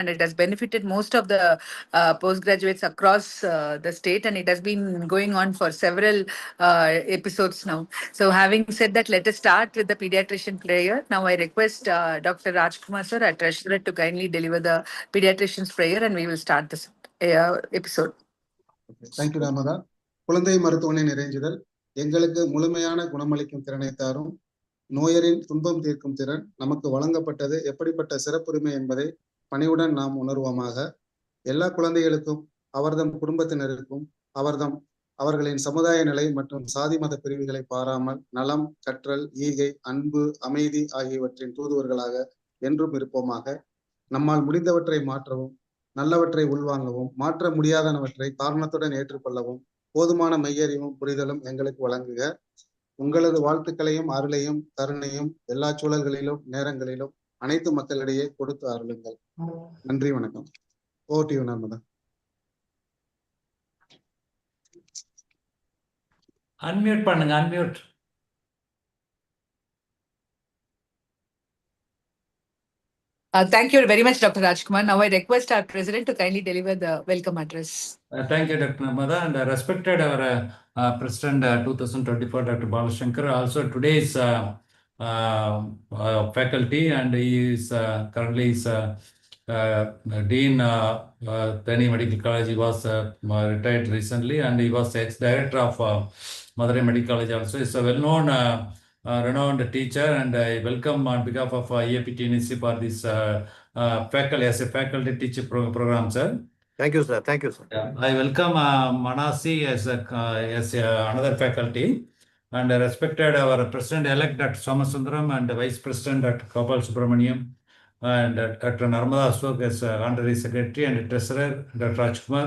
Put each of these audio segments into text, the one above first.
and it has benefited most of the postgraduates across the state, and it has been going on for several episodes now. So having said that, let us start with the pediatrician prayer. Now I request Dr. Rajkumar sir, our treasurer, to kindly deliver the pediatrician's prayer, and we will start this episode. Thank you, Ramada. குழந்தை மருத்துவனை நிறைஞ்சுதல் எங்களுக்கு முழுமையான குணமளிக்கும் திறனை தாரும். நோயரின் துன்பம் தீர்க்கும் திறன் நமக்கு வழங்கப்பட்டது எப்படிப்பட்ட சிறப்புரிமை என்பதை பணிவுடன் நாம் உணர்வோமாக. எல்லா குழந்தைகளுக்கும் அவர்தம் குடும்பத்தினருக்கும் அவர்களின் சமுதாய நிலை மற்றும் சாதி மத பிரிவுகளை பாராமல் நலம், கற்றல், ஈகை, அன்பு, அமைதி ஆகியவற்றின் தூதுவர்களாக என்றும் இருப்போமாக. நம்மால் முடிந்தவற்றை மாற்றவும், நல்லவற்றை உள்வாங்கவும், மாற்ற முடியாதனவற்றை காரணத்துடன் ஏற்றுக்கொள்ளவும் போதுமான மெய்யறிவும் புரிதலும் எங்களுக்கு வழங்குக. உங்களது வாழ்த்துக்களையும் அருளையும் கருணையும் எல்லா சூழல்களிலும் நேரங்களிலும் அனைத்து மக்களிடையே கொடுத்து அருளுங்கள். நன்றி, வணக்கம். Over to you, Narmada. Unmute பண்ணுங்க, unmute. Thank you very much, Dr. Rajkumar. Now I request our president to kindly deliver the welcome address. Thank you, Dr. Narmada, and respected our President 2024, Dr. Balashankar. Also today's faculty, and he is currently Dean Thani Medical College. He was retired recently, and he was ex-director of Madurai Medical College also. He is a well-known renowned teacher, and I welcome on behalf of IAP TNC for this faculty as a faculty teacher program, sir. Thank you, sir. Thank you, sir. Yeah. I welcome Manasi as another faculty, and respected our President-elect Dr. Somasundaram and Vice President Dr. Gopal Subramaniam, and Dr. Narmada Ashok as Honorary Secretary, and Treasurer Dr. Rajkumar,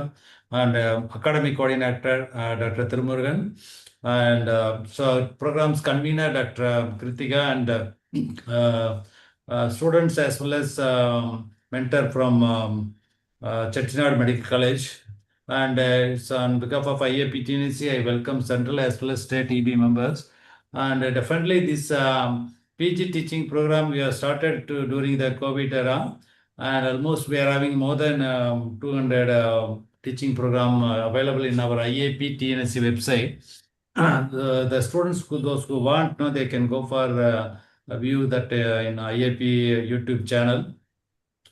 and Academic Coordinator Dr. Tirumurugan, and so programs convener Dr. Kritika, and students as well as mentor from Chettinad Medical College. And so on behalf of IAP TNC, I welcome central as well as state EB members. And definitely this PG teaching program we have started during the COVID era, and almost we are having more than 200 teaching program available in our IAP TNC website. The students, those who want, they can go for view that in IAP YouTube channel.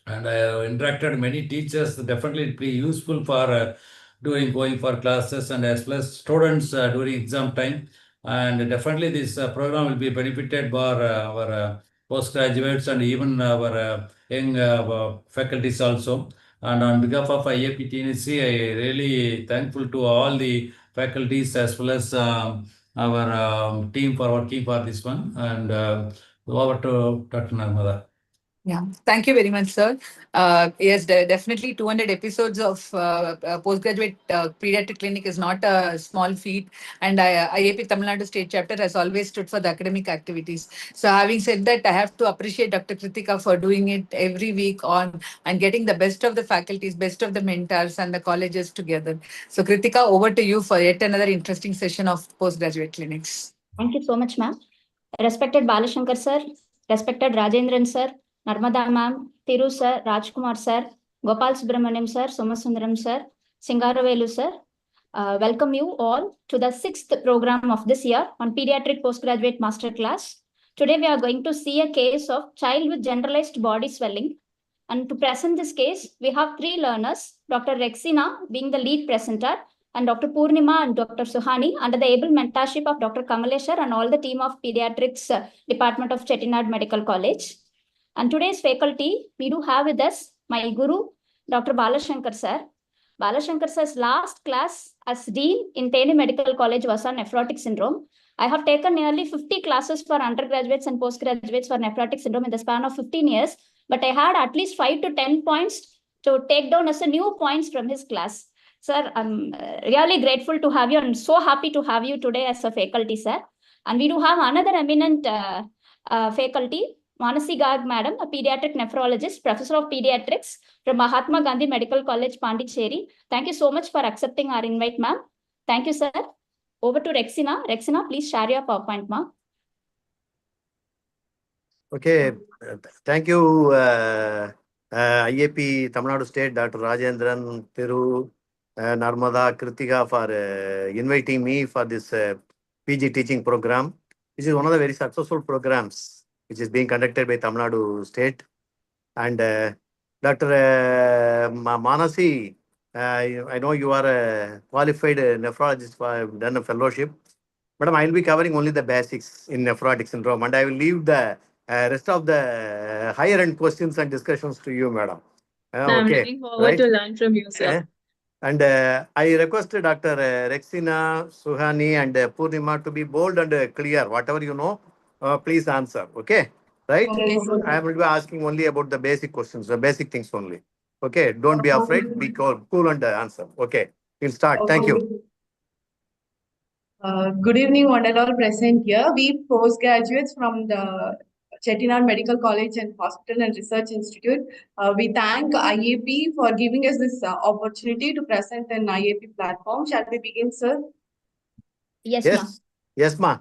And I have interacted many teachers. Definitely it will be useful for going for classes, and as well as students during exam time. And definitely this program will be benefited for our postgraduates and even our young faculties also. And on behalf of IAP TNC, I really thankful to all the faculties as well as our team for working for this one. And over to Dr. Narmada. Yeah, thank you very much, sir. Yes, definitely 200 episodes of postgraduate pediatric clinic is not a small feat, and IAP Tamil Nadu State Chapter has always stood for the academic activities. So having said that, I have to appreciate Dr. Kritika for doing it every week on and getting the best of the faculties, best of the mentors and the colleges together. So Kritika, over to you for yet another interesting session of postgraduate clinics. Thank you so much, ma'am. Respected Balashankar sir, respected Rajendran sir, Narmada ma'am, Thiru sir, Rajkumar sir, Gopal Subramaniam sir, Somasundaram sir, Singaravelu sir, welcome you all to the 6th program of this year on Pediatric Postgraduate Masterclass. Today we are going to see a case of child with generalized body swelling. And to present this case, we have 3 learners, Dr. Rexina being the lead presenter, and Dr. Purnima and Dr. Suhani under the able mentorship of Dr. Kamaleshwar and all the team of Pediatrics Department of Chettinad Medical College. And today's faculty, we do have with us my guru, Dr. Balashankar sir. Balashankar sir's last class as Dean in Thane Medical College was on nephrotic syndrome. I have taken nearly 50 classes for undergraduates and postgraduates for nephrotic syndrome in the span of 15 years, but I had at least 5 to 10 points to take down as a new points from his class. Sir, I'm really grateful to have you and so happy to have you today as a faculty, sir. And we do have another eminent faculty, Manasi Garg Madam, a pediatric nephrologist, Professor of Pediatrics from Mahatma Gandhi Medical College, Pondicherry. Thank you so much for accepting our invite, ma'am. Thank you, sir. Over to Rexina. Rexina, please share your PowerPoint, ma'am. Okay. Thank you, IAP Tamil Nadu State, Dr. Rajendran, Thiru, Narmada, Kritika for inviting me for this PG teaching program. This is one of the very successful programs which is being conducted by Tamil Nadu State. And Dr. Manasi, I know you are a qualified nephrologist, have done a fellowship. Madam, I will be covering only the basics in nephrotic syndrome, and I will leave the rest of the higher end questions and discussions to you, madam. I'm Okay, looking forward right? to learn from you, sir. And I request Dr. Rexina, Suhani, and Purnima to be bold and clear. Whatever you know, please answer. Okay, right? Okay, sir. I will be asking only about the basic questions, the basic things only. Okay, don't be afraid. Be cool and answer. Okay, we'll start. Thank you. Good evening, one and all present here. We postgraduates from the Chettinad Medical College and Hospital and Research Institute. We thank IAP for giving us this opportunity to present an IAP platform. Shall we begin, sir? Yes, ma'am. Yes, ma.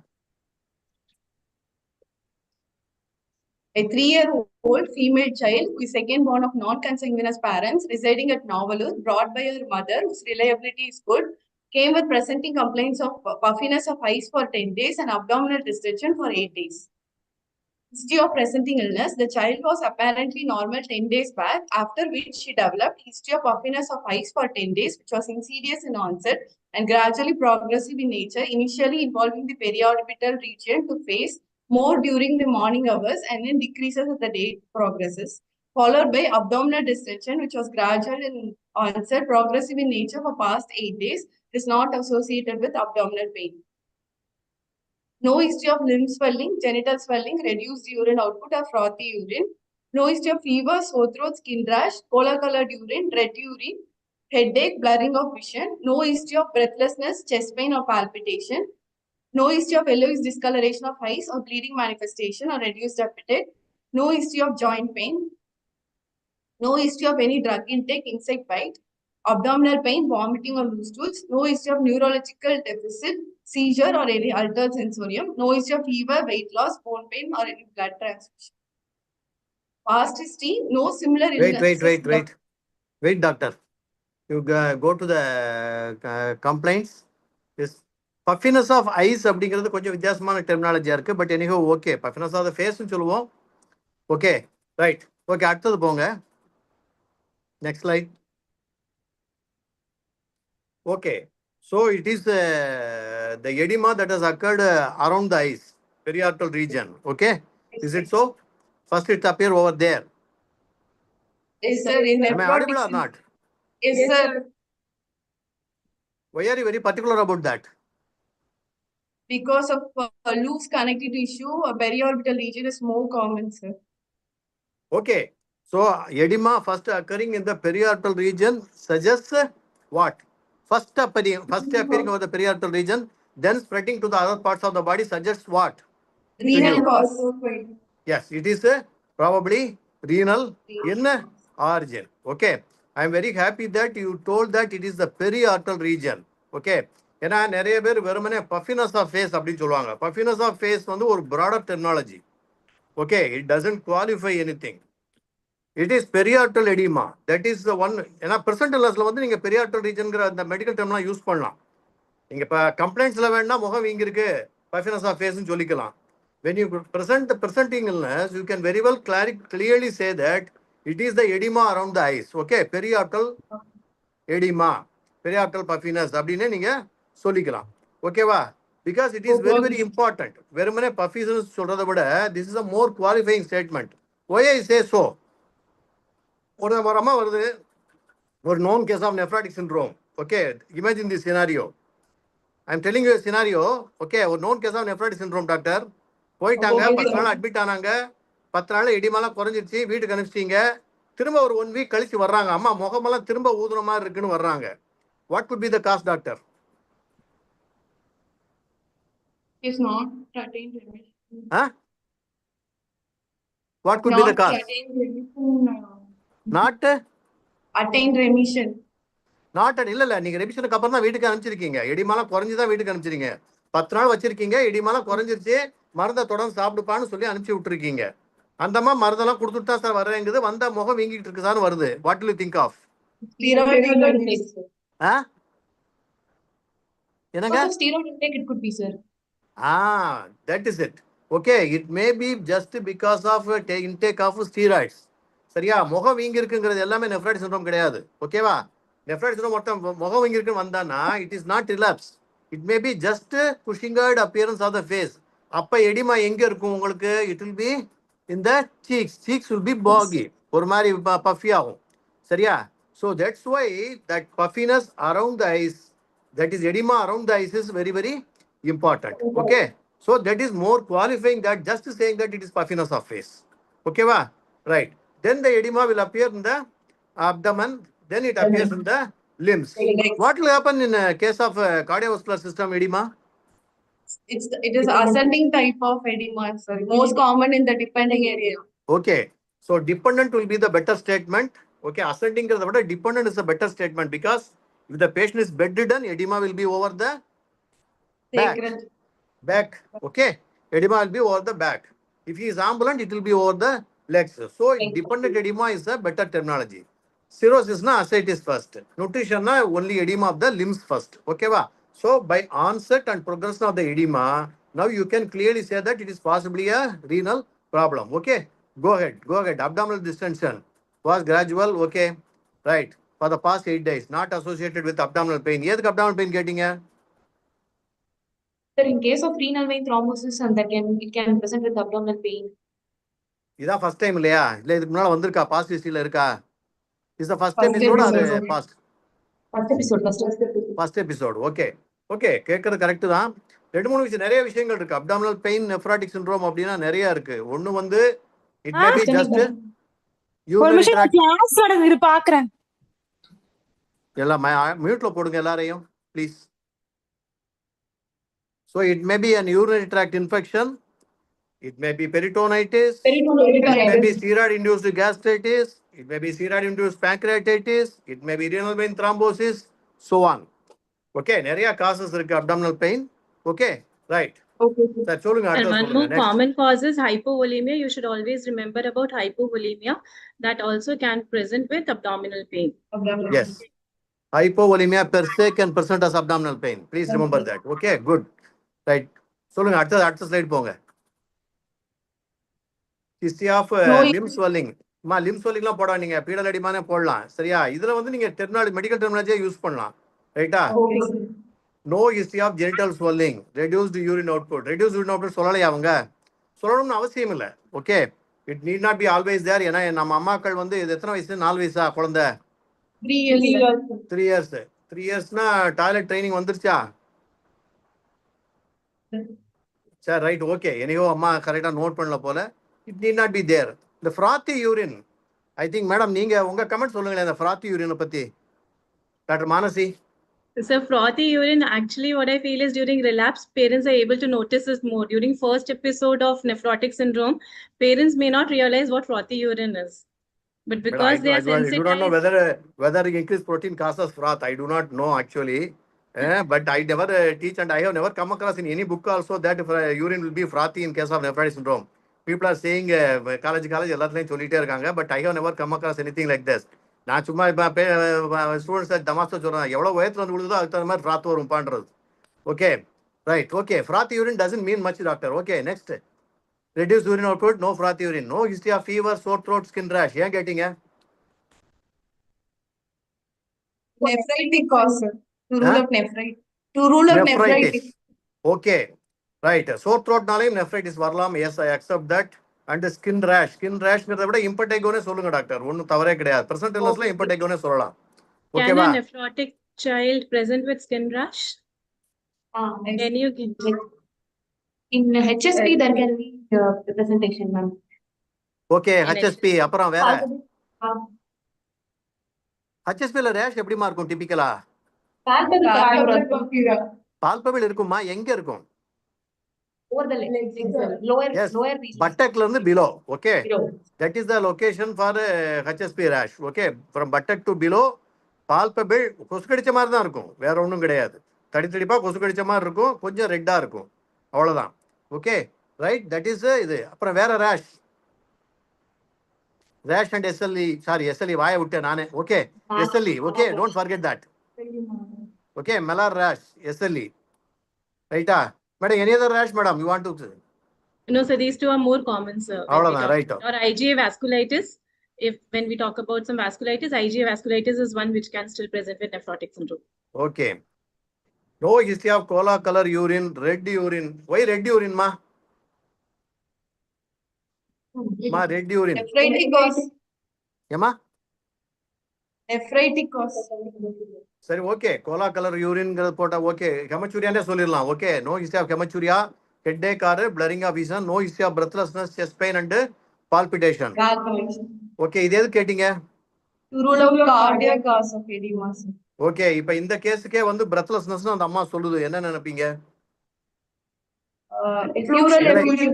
A 3-year-old female child who is second born of non-consanguineous parents residing at Novalur, brought by her mother whose reliability is good, came with presenting complaints of puffiness of eyes for 10 days and abdominal distension for 8 days. History of presenting illness. The child was apparently normal 10 days back, after which she developed history of puffiness of eyes for 10 days, which was insidious in onset and gradually progressive in nature, initially involving the periorbital region to face more during the morning hours and then decreases as the day progresses, followed by abdominal distension, which was gradual in onset, progressive in nature for past 8 days, is not associated with abdominal pain. No history of limb swelling, genital swelling, reduced urine output or frothy urine. No history of fever, sore throat, skin rash, cola-colored urine, red urine, headache, blurring of vision. No history of breathlessness, chest pain or palpitation. No history of yellowish discoloration of eyes or bleeding manifestation or reduced appetite. No history of joint pain. No history of any drug intake, insect bite, abdominal pain, vomiting or loose stools. No history of neurological deficit, seizure or any altered sensorium. No history of fever, weight loss, bone pain or any blood transfusion. Past history, no similar illness. Wait, doctor. You go to the complaints. This puffiness of eyes அப்படிங்கிறது கொஞ்சம் வித்தியாசமான டெர்மினாலஜியா இருக்கு. But anyhow okay, puffiness of the face சொல்லுவோம். Okay, right. Okay, அடுத்தது போங்க. Next slide. Okay, so it is the edema that has occurred around the eyes, periorbital region. Okay, is it so? First, it appear over there. Yes, sir. Am I audible or not? Yes, sir. Why are you very particular about that? Because of loose connective tissue, a periorbital region is more common, sir. Okay, so edema first occurring in the periorbital region suggests what? First appearing over the periorbital region, then spreading to the other parts of the body suggests what? Renal cause. Yes, it is probably renal in origin. Okay, I am very happy that you told that it is the periorbital region. Okay, ஏன்னா நிறைய பேர் வெறுமனே puffiness of face அப்படின்னு சொல்லுவாங்க. Puffiness of face வந்து ஒரு broader terminology. Okay, it doesn't qualify anything. It is periorbital edema. That is the one. ஏன்னா present illnessல வந்து நீங்க periorbital regionங்கிற அந்த மெடிக்கல் டெர்ம்லாம் யூஸ் பண்ணலாம். நீங்க இப்போ கம்ப்ளைண்ட்ஸ்ல வேணா முகம் வீங்கி இருக்கு, puffiness of face ன்னு சொல்லிக்கலாம். When you present the presenting illness, you can very well clearly say that it is the edema around the eyes. Okay, periorbital edema, periorbital puffiness அப்படின்னு நீங்க சொல்லிக்கலாம். ஓகேவா? Because it is very, very important. வெறுமனே puffiness சொல்றதை விட this is a more qualifying statement. Why I say so? ஒரு அம்மா வருது, ஒரு known case of nephrotic syndrome. Okay, imagine this scenario. I am telling you a scenario. Okay, ஒரு known case of nephrotic syndrome, doctor. போயிட்டாங்க, 10 நாள் admit ஆனாங்க, 10 நாள் எடிமாலாம் குறைஞ்சிருச்சு, வீட்டுக்கு அனுப்பிச்சிட்டீங்க. திரும்ப ஒரு 1 வீக் கழிச்சு வர்றாங்க, அம்மா முகமெல்லாம் திரும்ப ஊதுற மாதிரி இருக்குன்னு வர்றாங்க. What could be the cause, doctor? Is not attained remission. Huh? What could be the cause? Not attained remission. Not இல்ல நீங்க ரெமிஷனுக்கு அப்புறம் தான் வீட்டுக்கு அனுப்பிச்சிருக்கீங்க. எடிமாலாம் குறைஞ்சு தான் வீட்டுக்கு அனுப்பிச்சிருக்கீங்க. 10 நாள் வச்சிருக்கீங்க, எடிமாலாம் குறைஞ்சிருச்சு, மருந்தை தொடர்ந்து சாப்பிடுப்பான்னு சொல்லி அனுப்பிச்சு விட்டுருக்கீங்க. அந்தம்மா மருந்தெல்லாம் கொடுத்துட்டு தான் சார் வர்றேங்குது, வந்தா முகம் வீங்கிட்டு இருக்கு சார் வருது. What will you think of? Steroid intake, sir. ஆ என்னங்க? Because of steroid intake, it could be, sir. That is it. Okay, it may be just because of intake of steroids. சரியா? முகம் வீங்கி இருக்குங்கிறது எல்லாமே நெஃப்ரைட்டிஸ் சிண்ட்ரோம் கிடையாது. ஓகேவா? Nephritis syndrome மொத்தம் முகம் வீங்கி இருக்குன்னு வந்தானா it is not relapse. It may be just புஷிங்கர்ட் அப்பியரன்ஸ் ஆஃப் த ஃபேஸ். அப்ப எடிமா எங்க இருக்கும் உங்களுக்கு? It will be in the cheeks will be baggy, ஒரு மாதிரி பஃபி ஆகும். சரியா? So that's why that puffiness around the eyes, that is edema around the eyes is very, very important. Okay, so that is more qualifying that just saying that it is puffiness of face. Okay, va? Right. Then the edema will appear in the abdomen, then it appears in the limbs. What will happen in a case of cardiovascular system edema? It is ascending type of edema, sir. Most common in the depending area. Okay, so dependent will be the better statement. Okay, ascending is the better, dependent is a better statement, because if the patient is bedridden, edema will be over the back. Okay, edema will be over the back. If he is ambulant, it will be over the legs. So dependent edema is a better terminology. Cirrhosis na ascites first. Nutrition na only edema of the limbs first. Okay va? So by onset and progression of the edema, now you can clearly say that it is possibly a renal problem. Okay, go ahead. Abdominal distension was gradual. Okay, right. For the past 8 days, not associated with abdominal pain. Yes, abdominal pain getting a? Sir, in case of renal vein thrombosis, and it can present with abdominal pain. இதான் first time இல்லையா? இல்லை இதுக்கு முன்னால வந்திருக்கா? Past ஹிஸ்டரியில் இருக்கா? Is the first episode or past? First episode. Okay, கேட்கறது correct தான். 2-3 விஷயம், நிறைய விஷயங்கள் இருக்கு. அப்டாமினல் பெயின் நெஃப்ராட்டிக் சிண்ட்ரோம் அப்படின்னா நிறைய இருக்கு. ஒன்று வந்து it may be just urinary பாக்குறேன். எல்லாம் மியூட்ல போடுங்க எல்லாரையும் please. So it may be an urinary tract infection, it may be peritonitis, it may be steroid-induced gastritis, it may be steroid-induced pancreatitis, it may be renal vein thrombosis, so on. Okay, நிறைய causes இருக்கு abdominal pain. Okay, right. Okay. Sir, சொல்லுங்க அடுத்து And one more சொல்லுங்க. common cause is hypovolemia. You should always remember about hypovolemia. That also can present with abdominal pain. Yes. Hypovolemia per se can present as abdominal pain. Please remember that. Okay, good. Right. சொல்லுங்க அடுத்த slide போங்க. History of limb swelling. limb swellingலாம் போட நீங்க pedal அடிமானே போடலாம். சரியா? இதுல வந்து நீங்க டெர்மினாலஜி, மெடிக்கல் டெர்மினாலஜியை யூஸ் பண்ணலாம். ரைட்டா? No history of genital swelling, reduced urine output. Reduced urine output சொல்லலையா அவங்க? சொல்லணும்னு அவசியம் இல்லை. Okay, it need not be always there. ஏன்னா நம்ம அம்மாக்கள் வந்து இது எத்தனை வயசு? 4 வயசா குழந்தை? 3 years. 3 yearsனா டாய்லெட் ட்ரைனிங் வந்துருச்சா? சரி, ரைட். ஓகே, எனியோ அம்மா கரெக்டாக நோட் பண்ணல போல. It need not be there. இந்த frothy urine, I think madam நீங்க உங்க கமெண்ட் சொல்லுங்களேன் இந்த ஃப்ராத்தி யூரினை பத்தி. Doctor Manasi. So frothy urine, actually what I feel is during relapse, parents are able to notice this more. During first episode of nephrotic syndrome, parents may not realize what frothy urine is. But because they are sensitized. You don't know whether increased protein causes froth. I do not know actually. But I never teach, and I have never come across in any book also that urine will be frothy in case of nephrotic syndrome. People are saying college எல்லாத்துலயும் சொல்லிட்டே இருக்காங்க. But I have never come across anything like this. நான் சும்மா students தமாஸ்தா சொல்றேன், எவ்வளவு உயரத்துல வந்து விழுதோ அதுக்கு தகுந்த மாதிரி ஃப்ராத் வரும்பான்றது. Okay, right. Okay, froth urine doesn't mean much doctor. Okay, next. Reduce urine output, no froth urine, no history of fever, sore throat, skin rash. ஏன் கேட்டீங்க? Nephritic cause, sir. To rule of nephritis. Okay, right. Sore throat-நாலையும் nephritis வரலாம். Yes, I accept that. And skin rash. Skin rash-ங்கிறத விட impetigo-னே சொல்லுங்க doctor. ஒன்றும் தவறே கிடையாது. Present illness-ல impetigo-னே சொல்லலாம். Can a nephrotic child present with skin rash? Can you give? In HSP, there can be presentation, ma'am. Okay, HSP. அப்புறம் வேற? HSP-ல ரேஷ் எப்படிமா இருக்கும் டிபிக்கலா? பால்பபிள் இருக்குமா? எங்க இருக்கும்? Over the legs, lower region. Buttock-ல இருந்து below. Okay, that is the location for HSP rash. Okay, from buttock to below, palpable. கொசு கடிச்ச மாதிரி தான் இருக்கும், வேற ஒன்றும் கிடையாது. தடித்தடிப்பா கொசு கடிச்ச மாதிரி இருக்கும், கொஞ்சம் ரெட்டா இருக்கும், அவ்வளவுதான். Okay, right. தட் இஸ் இது. அப்புறம் வேற ரேஷ்? Rash and SLE, sorry, SLE, why I would tell Nane? Okay, SLE, okay, don't forget that. Okay, malar rash, SLE. Right? Madam, any other rash, madam, you want to? No, so these two are more common, sir. When we talk, Right. or IgA vasculitis. When we talk about some vasculitis, IgA vasculitis is one which can still present with nephrotic syndrome. Okay. No history of cola color urine, red urine. Why red urine, ma? Ma, red urine. Nephritic cause. Yama? Nephritic cause. Sorry, okay. Cola color urine, okay. Hematuria, okay. No history of hematuria, headache or blurring of vision. No history of breathlessness, chest pain and palpitation. Okay, this is getting To rule out cardiac cause of edema. Okay, இப்போ இந்த கேஸுக்கே வந்து breathlessness அந்த அம்மா சொல்லுது என்ன நினைப்பீங்க?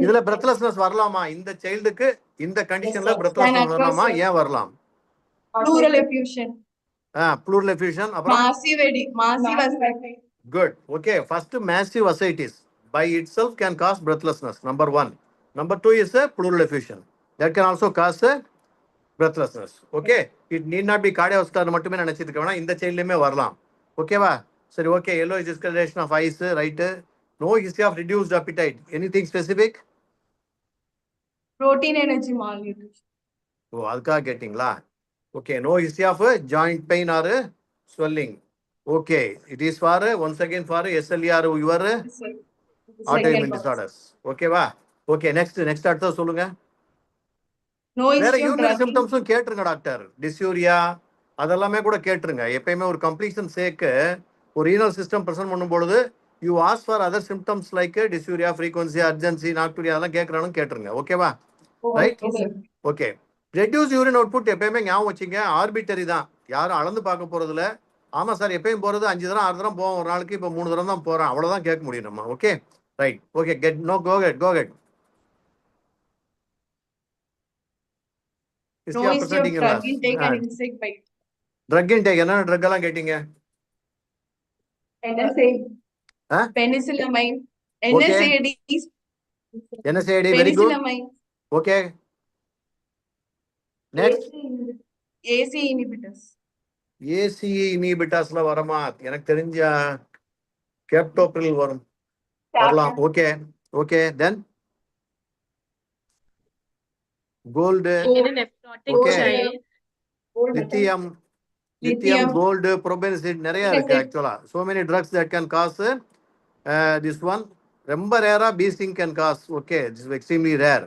இதுல breathlessness வரலாமா? இந்த சைல்டுக்கு இந்த கண்டிஷன்ல breathlessness வரலாமா? ஏன் வரலாம்? Pleural effusion. Pleural effusion. அப்புறம் massive ascites. Good. Okay, first massive ascites by itself can cause breathlessness. Number 1. Number 2 is a pleural effusion. That can also cause a breathlessness. Okay, it need not be cardiovascular மட்டுமே நினைச்சிட்டு இருக்க வேணாம், இந்த சைல்ட்லயுமே வரலாம். ஓகேவா? சரி, okay. yellow discoloration of eyes, right? No history of reduced appetite. Anything specific? Protein energy malnutrition. ஓ, அதுக்காக கேட்டிங்களா? Okay, no history of joint pain or swelling. Okay, it is for once again for SLE or your autoimmune disorders. Okay va? Okay, next அடுத்து சொல்லுங்க. No வேற history of urinary சிம்டம்ஸும் கேட்டுருங்க doctor. டிஸ்யூரியா அதெல்லாமே கூட கேட்டுருங்க. எப்பயுமே ஒரு கம்ப்ளீஷன் சேக்கு ஒரு ரீனல் சிஸ்டம் பிரசன்ட் பண்ணும்பொழுது you ask for other symptoms like dysuria, frequency, urgency, nocturia அதெல்லாம் கேட்கறானு கேட்டுருங்க. ஓகேவா? Right? Okay. Reduce urine output எப்பயுமே ஞாபகம் வச்சுங்க, ஆர்பிட்டரி தான், யாரும் அளந்து பார்க்க போறதில்ல. ஆமா சார், எப்பயும் போறது 5 தரம் 6 தரம் போவோம் ஒரு நாளைக்கு, இப்போ 3 தரம் தான் போறேன், அவ்வளவுதான் கேட்க முடியும் நம்ம. Okay, right. Okay, get no go get No history of drug intake and insect bite. Drug intake, என்ன ட்ரக் எல்லாம் கேட்டீங்க? Penicillamine. NSAID, very good. Okay. Next. ACE inhibitors. ACE inhibitorsல வரமா? எனக்கு தெரிஞ்ச கேப்டோப்ரில் வரலாம். Okay, okay. Then gold, okay, lithium, gold, probenecid, நிறைய இருக்கு actually. So many drugs that can cause this one. ரொம்ப rare bee sting can cause. Okay, this is extremely rare.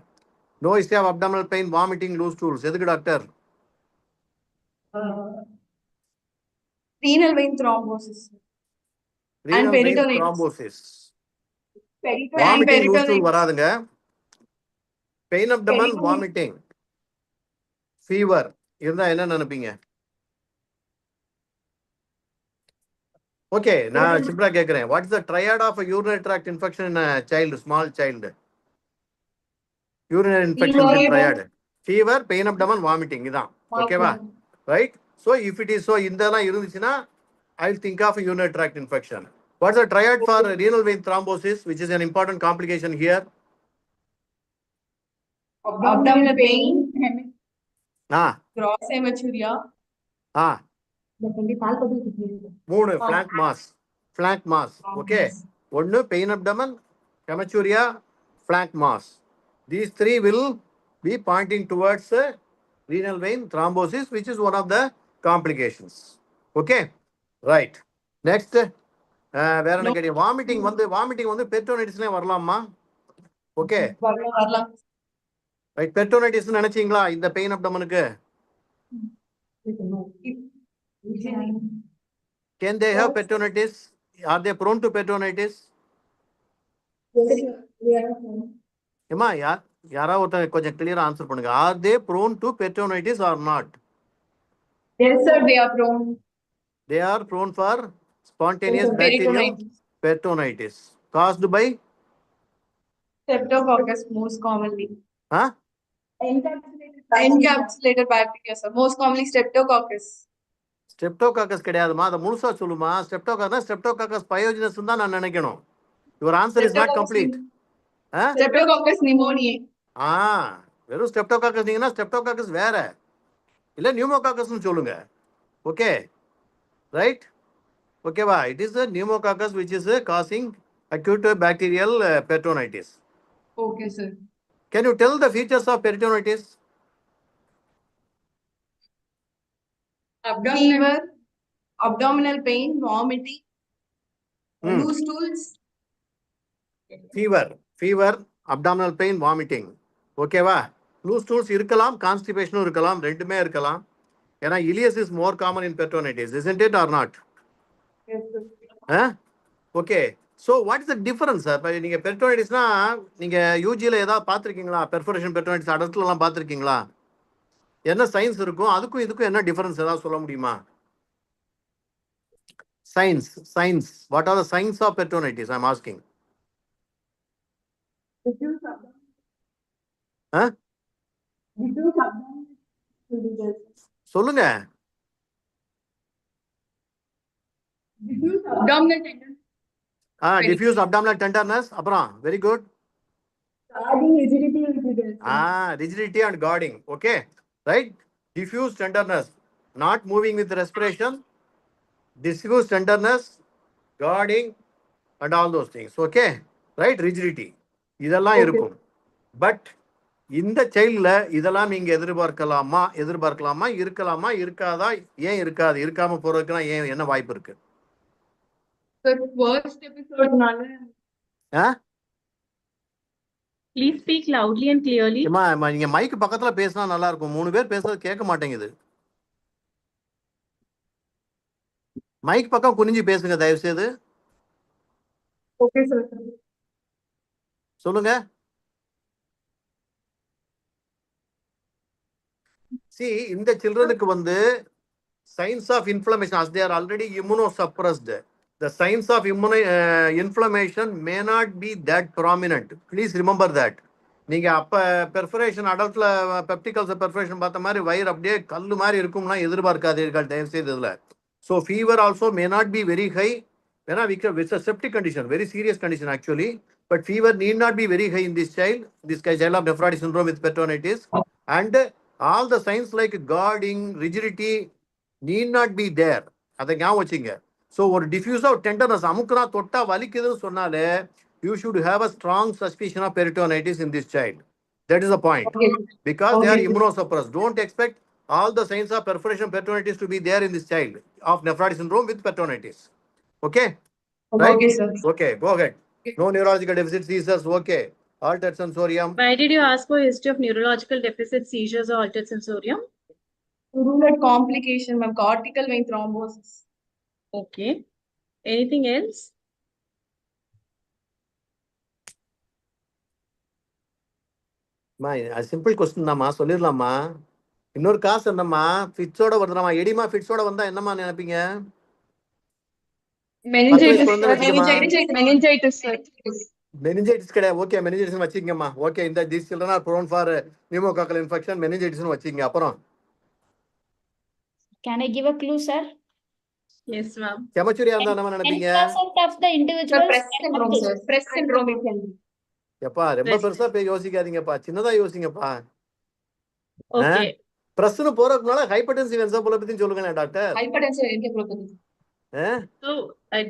No history of abdominal pain, vomiting, loose stools. எதுக்கு doctor? Renal vein thrombosis. Renal vein thrombosis. Vomiting, loose stool வராதுங்க. Pain abdomen, vomiting, fever இருந்தா என்ன நினைப்பீங்க? Okay, நான் சிம்பிளா கேட்கிறேன். What is the triad of urinary tract infection in a child, small child? urinary infection triad. Fever, pain abdomen, vomiting இதான். ஓகேவா? Right. So if it is so இதெல்லாம் இருந்துச்சுன்னா I'll think of urinary tract infection. What's the triad for renal vein thrombosis, which is an important complication here? Abdominal pain. Gross hematuria. மூணு flank mass. Okay, ஒன்னு pain abdomen, hematuria, flank mass. These three will be pointing towards renal vein thrombosis, which is one of the complications. Okay, right. Next, வேற என்ன கேட்டீங்க? Vomiting வந்து பெட்டோனைட்டிஸ்லயே வரலாமா? Okay, right. பெட்டோனைட்டிஸ் நினைச்சீங்களா இந்த pain அப்டமனுக்கு? Can they have peritonitis? Are they prone to peritonitis? ஏமா யாராவது ஒருத்தர் கொஞ்சம் கிளியரா ஆன்சர் பண்ணுங்க. Are they prone to peritonitis or not? Yes sir, they are prone. They are prone for spontaneous bacterial peritonitis caused by Streptococcus most commonly. Encapsulated bacteria, sir. Most commonly Streptococcus. Streptococcus கிடையாதுமா, அதை முழுசா சொல்லுமா. Streptococcus pyogenes தான் நான் நினைக்கணும். Your answer is not complete. Streptococcus pneumoniae. வெறும் streptococcus நீங்கன்னா streptococcus வேற, இல்லை நியூமோகாக்கஸ்னு சொல்லுங்க. Okay, right? ஓகேவா? It is pneumococcus which is causing acute bacterial peritonitis. Okay, sir. Can you tell the features of peritonitis? Fever, abdominal pain, vomiting, loose stools. Fever, abdominal pain, vomiting. ஓகேவா? Loose stools இருக்கலாம், கான்ஸ்டிபேஷனும் இருக்கலாம், ரெண்டுமே இருக்கலாம். ஏன்னா ileus is more common in peritonitis, isn't it or not? Yes, sir. Okay, so what is the difference? இப்போ நீங்கள் பெர்டோனைட்டிஸ்னா நீங்கள் யூஜியில் ஏதாவது பார்த்துருக்கீங்களா? பெர்ஃபரேஷன் பெர்டோனைட்டிஸ் அடல்ட்லாம் பார்த்துருக்கீங்களா? என்ன சயின்ஸ் இருக்கும், அதுக்கும் இதுக்கும் என்ன டிஃபரன்ஸ் ஏதாவது சொல்ல முடியுமா? Signs what are the signs of peritonitis I am asking. சொல்லுங்க. Abdominal tenderness. Diffuse abdominal tenderness. அப்புறம் very good. Guarding, rigidity will be there. Rigidity and guarding. Okay, right? Diffuse tenderness, not moving with respiration. Diffuse tenderness, guarding, and all those things. Okay, right? Rigidity. இதெல்லாம் இருக்கும். But இந்த சைல்ட்ல இதெல்லாம் நீங்க எதிர்பார்க்கலாமா, இருக்கலாமா, இருக்காதா, ஏன் இருக்காது, இருக்காம போறதுக்குன்னா ஏன், என்ன வாய்ப்பு இருக்கு? Sir, first episode நால Please speak loudly and clearly. நீங்க மைக் பக்கத்துல பேசினா நல்லா இருக்கும். 3 பேர் பேசுறது கேட்க மாட்டேங்குது. மைக் பக்கம் குனிஞ்சு பேசுங்க தயவு செய்து. Okay, sir. சொல்லுங்க. See, இந்த சில்ட்ரனுக்கு வந்து signs of inflammation, as they are already immunosuppressed, the signs of inflammation may not be that prominent. Please remember that. நீங்க அப்ப பெர்ஃபரேஷன் அடல்ட்ல பெப்டிகல்ஸ் பெர்ஃபரேஷன் பார்த்த மாதிரி வயிறு அப்படியே கல்லு மாதிரி இருக்கும்னா எதிர்பார்க்காதீர்கள் தயவு செய்து இதுல. So fever also may not be very high. It's a septic condition, very serious condition actually. But fever need not be very high in this child of nephrotic syndrome with peritonitis. And all the signs like guarding, rigidity need not be there. அதை ஞாபகம் வச்சுங்க. So ஒரு diffuse of tenderness, அமுக்குனா தொட்டா வலிக்குதுன்னு சொன்னாலே you should have a strong suspicion of peritonitis in this child. That is the point. Okay. Because they are immunosuppressed. Don't expect all the signs of perforation peritonitis to be there in this child of nephrotic syndrome with peritonitis. Okay? Right? Okay, sir. Okay, go ahead. No neurological deficit seizures. Okay. Altered sensorium. Why did you ask for history of neurological deficit, seizures, or altered sensorium? Rule complication, ma'am, cortical vein thrombosis. Okay. Anything else? Simple question தாம்மா, சொல்லிடலாமா? இன்னொரு காசு என்னம்மா, ஃபிட்ஸோட வருதுமா, oedema ஃபிட்ஸோட வந்தா என்னம்மா நினைப்பீங்க? Meningitis கிடையாது. Okay, meningitis வச்சுக்கங்கம்மா. ஓகே, இந்த these children are prone for pneumococcal infection, meningitis வச்சுக்கங்க. அப்புறம் Can I give a clue, sir? Yes, ma'am. செமச்சுரியா இருந்தா என்ன நினைப்பீங்க? 10% of the individuals. Press syndrome, sir. Press syndrome it can be. எப்பா ரொம்ப பெருசா போய் யோசிக்காதீங்கப்பா, சின்னதா யோசிங்கப்பா. Okay. பிரஸ்னு போறதுனால ஹைப்பர்டென்சிவ் என்செஃபாலோபதி சொல்லுங்களேன் doctor. Hypertension encephalopathy. So,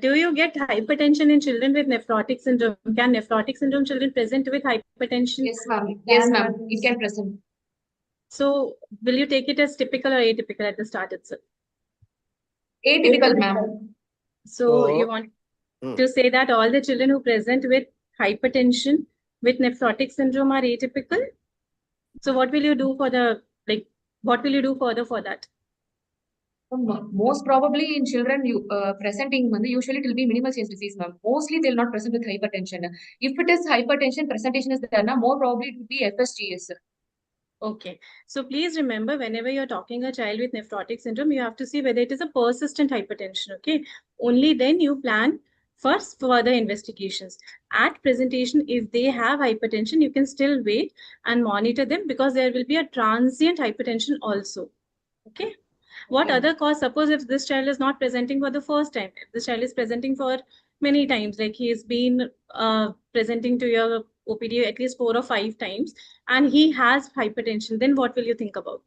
do you get hypertension in children with nephrotic syndrome? Can nephrotic syndrome children present with hypertension? Yes, ma'am. Yes, ma'am. It can present. So, will you take it as typical or atypical at the start itself? Atypical, ma'am. So, you want to say that all the children who present with hypertension with nephrotic syndrome are atypical? So, what will you do for the, what will you do further for that? Most probably in children presenting usually it will be minimal change disease, ma'am. Mostly they will not present with hypertension. If it is hypertension, presentation is there, more probably it will be FSGS. Okay. So please remember, whenever you're talking a child with nephrotic syndrome, you have to see whether it is a persistent hypertension. Okay. Only then you plan first further investigations. At presentation, if they have hypertension, you can still wait and monitor them because there will be a transient hypertension also. Okay. What other cause? Suppose if this child is not presenting for the first time, if this child is presenting for many times, like he has been presenting to your OPD at least 4 or 5 times, and he has hypertension, then what will you think about?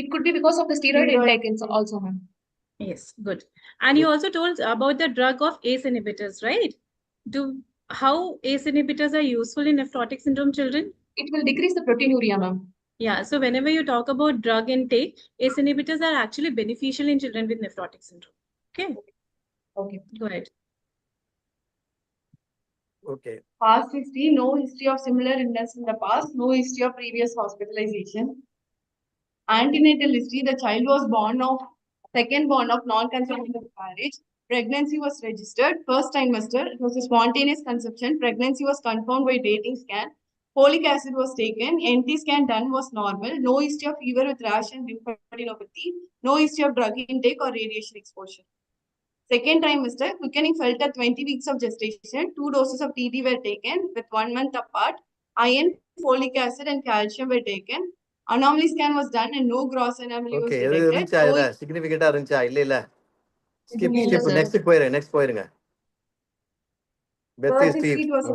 It could be because of the steroid intake also, ma'am. Yes, good. And you also told about the drug of ACE inhibitors, right? How ACE inhibitors are useful in nephrotic syndrome children? It will decrease the proteinuria, ma'am. Yeah, so whenever you talk about drug intake, ACE inhibitors are actually beneficial in children with nephrotic syndrome. Okay. Okay. Go ahead. Okay. Past history, no history of similar illness in the past, no history of previous hospitalization. Antenatal history, the child was second born of non-consensual marriage. Pregnancy was registered. First trimester, it was a spontaneous conception. Pregnancy was confirmed by dating scan. Folic acid was taken. NT scan done was normal. No history of fever with rash and lymphadenopathy. No history of drug intake or radiation exposure. Second trimester, quickening felt at 20 weeks of gestation. 2 doses of TD were taken with 1 month apart. Iron, folic acid, and calcium were taken. Anomaly scan was done and no gross anomaly was Okay, detected. significant இருந்துச்சா இல்ல skip இல்ல skip sir. next போயிருங்க Beth Birth is history Steve. was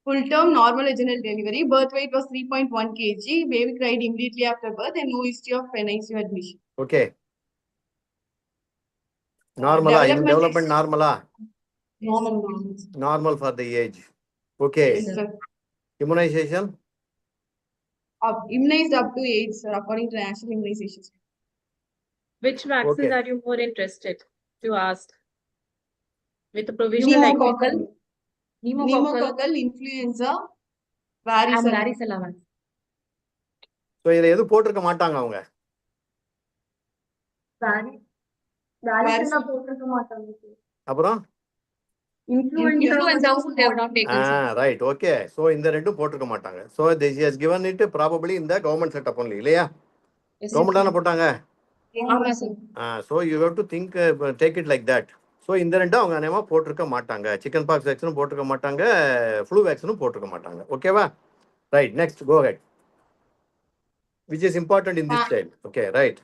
full term normal vaginal delivery. Birth weight was 3.1 kg. Baby cried immediately after birth and no history of NICU admission. Okay. Normala, development normala? Normal for the age. Okay. Yes, sir. Immunization? Immunized up to age, sir, according to national immunization. Which vaccines Okay. are you more interested to ask? With the provisional Pneumococcal, influenza, And varicella. varicella vaccine. So இதுல எது போட்டிருக்க மாட்டாங்க அவங்க? Varicella போட்டிருக்க மாட்டாங்க. அப்புறம்? Influenza they have not taken. Right. Okay. So இந்த ரெண்டும் போட்டிருக்க மாட்டாங்க. So this has given it probably in the government setup only. இல்லையா? Government தான போட்டாங்க? ஆமா sir. So you have to think, take it like that. So இந்த ரெண்டும் அவங்க அநேகமா போட்டிருக்க மாட்டாங்க. சிக்கன் பாக்ஸ் வேக்சினும் போட்டிருக்க மாட்டாங்க, ஃப்ளூ வேக்சினும் போட்டிருக்க மாட்டாங்க. ஓகேவா? Right. Next, go ahead. Which is important in this child. Okay, right.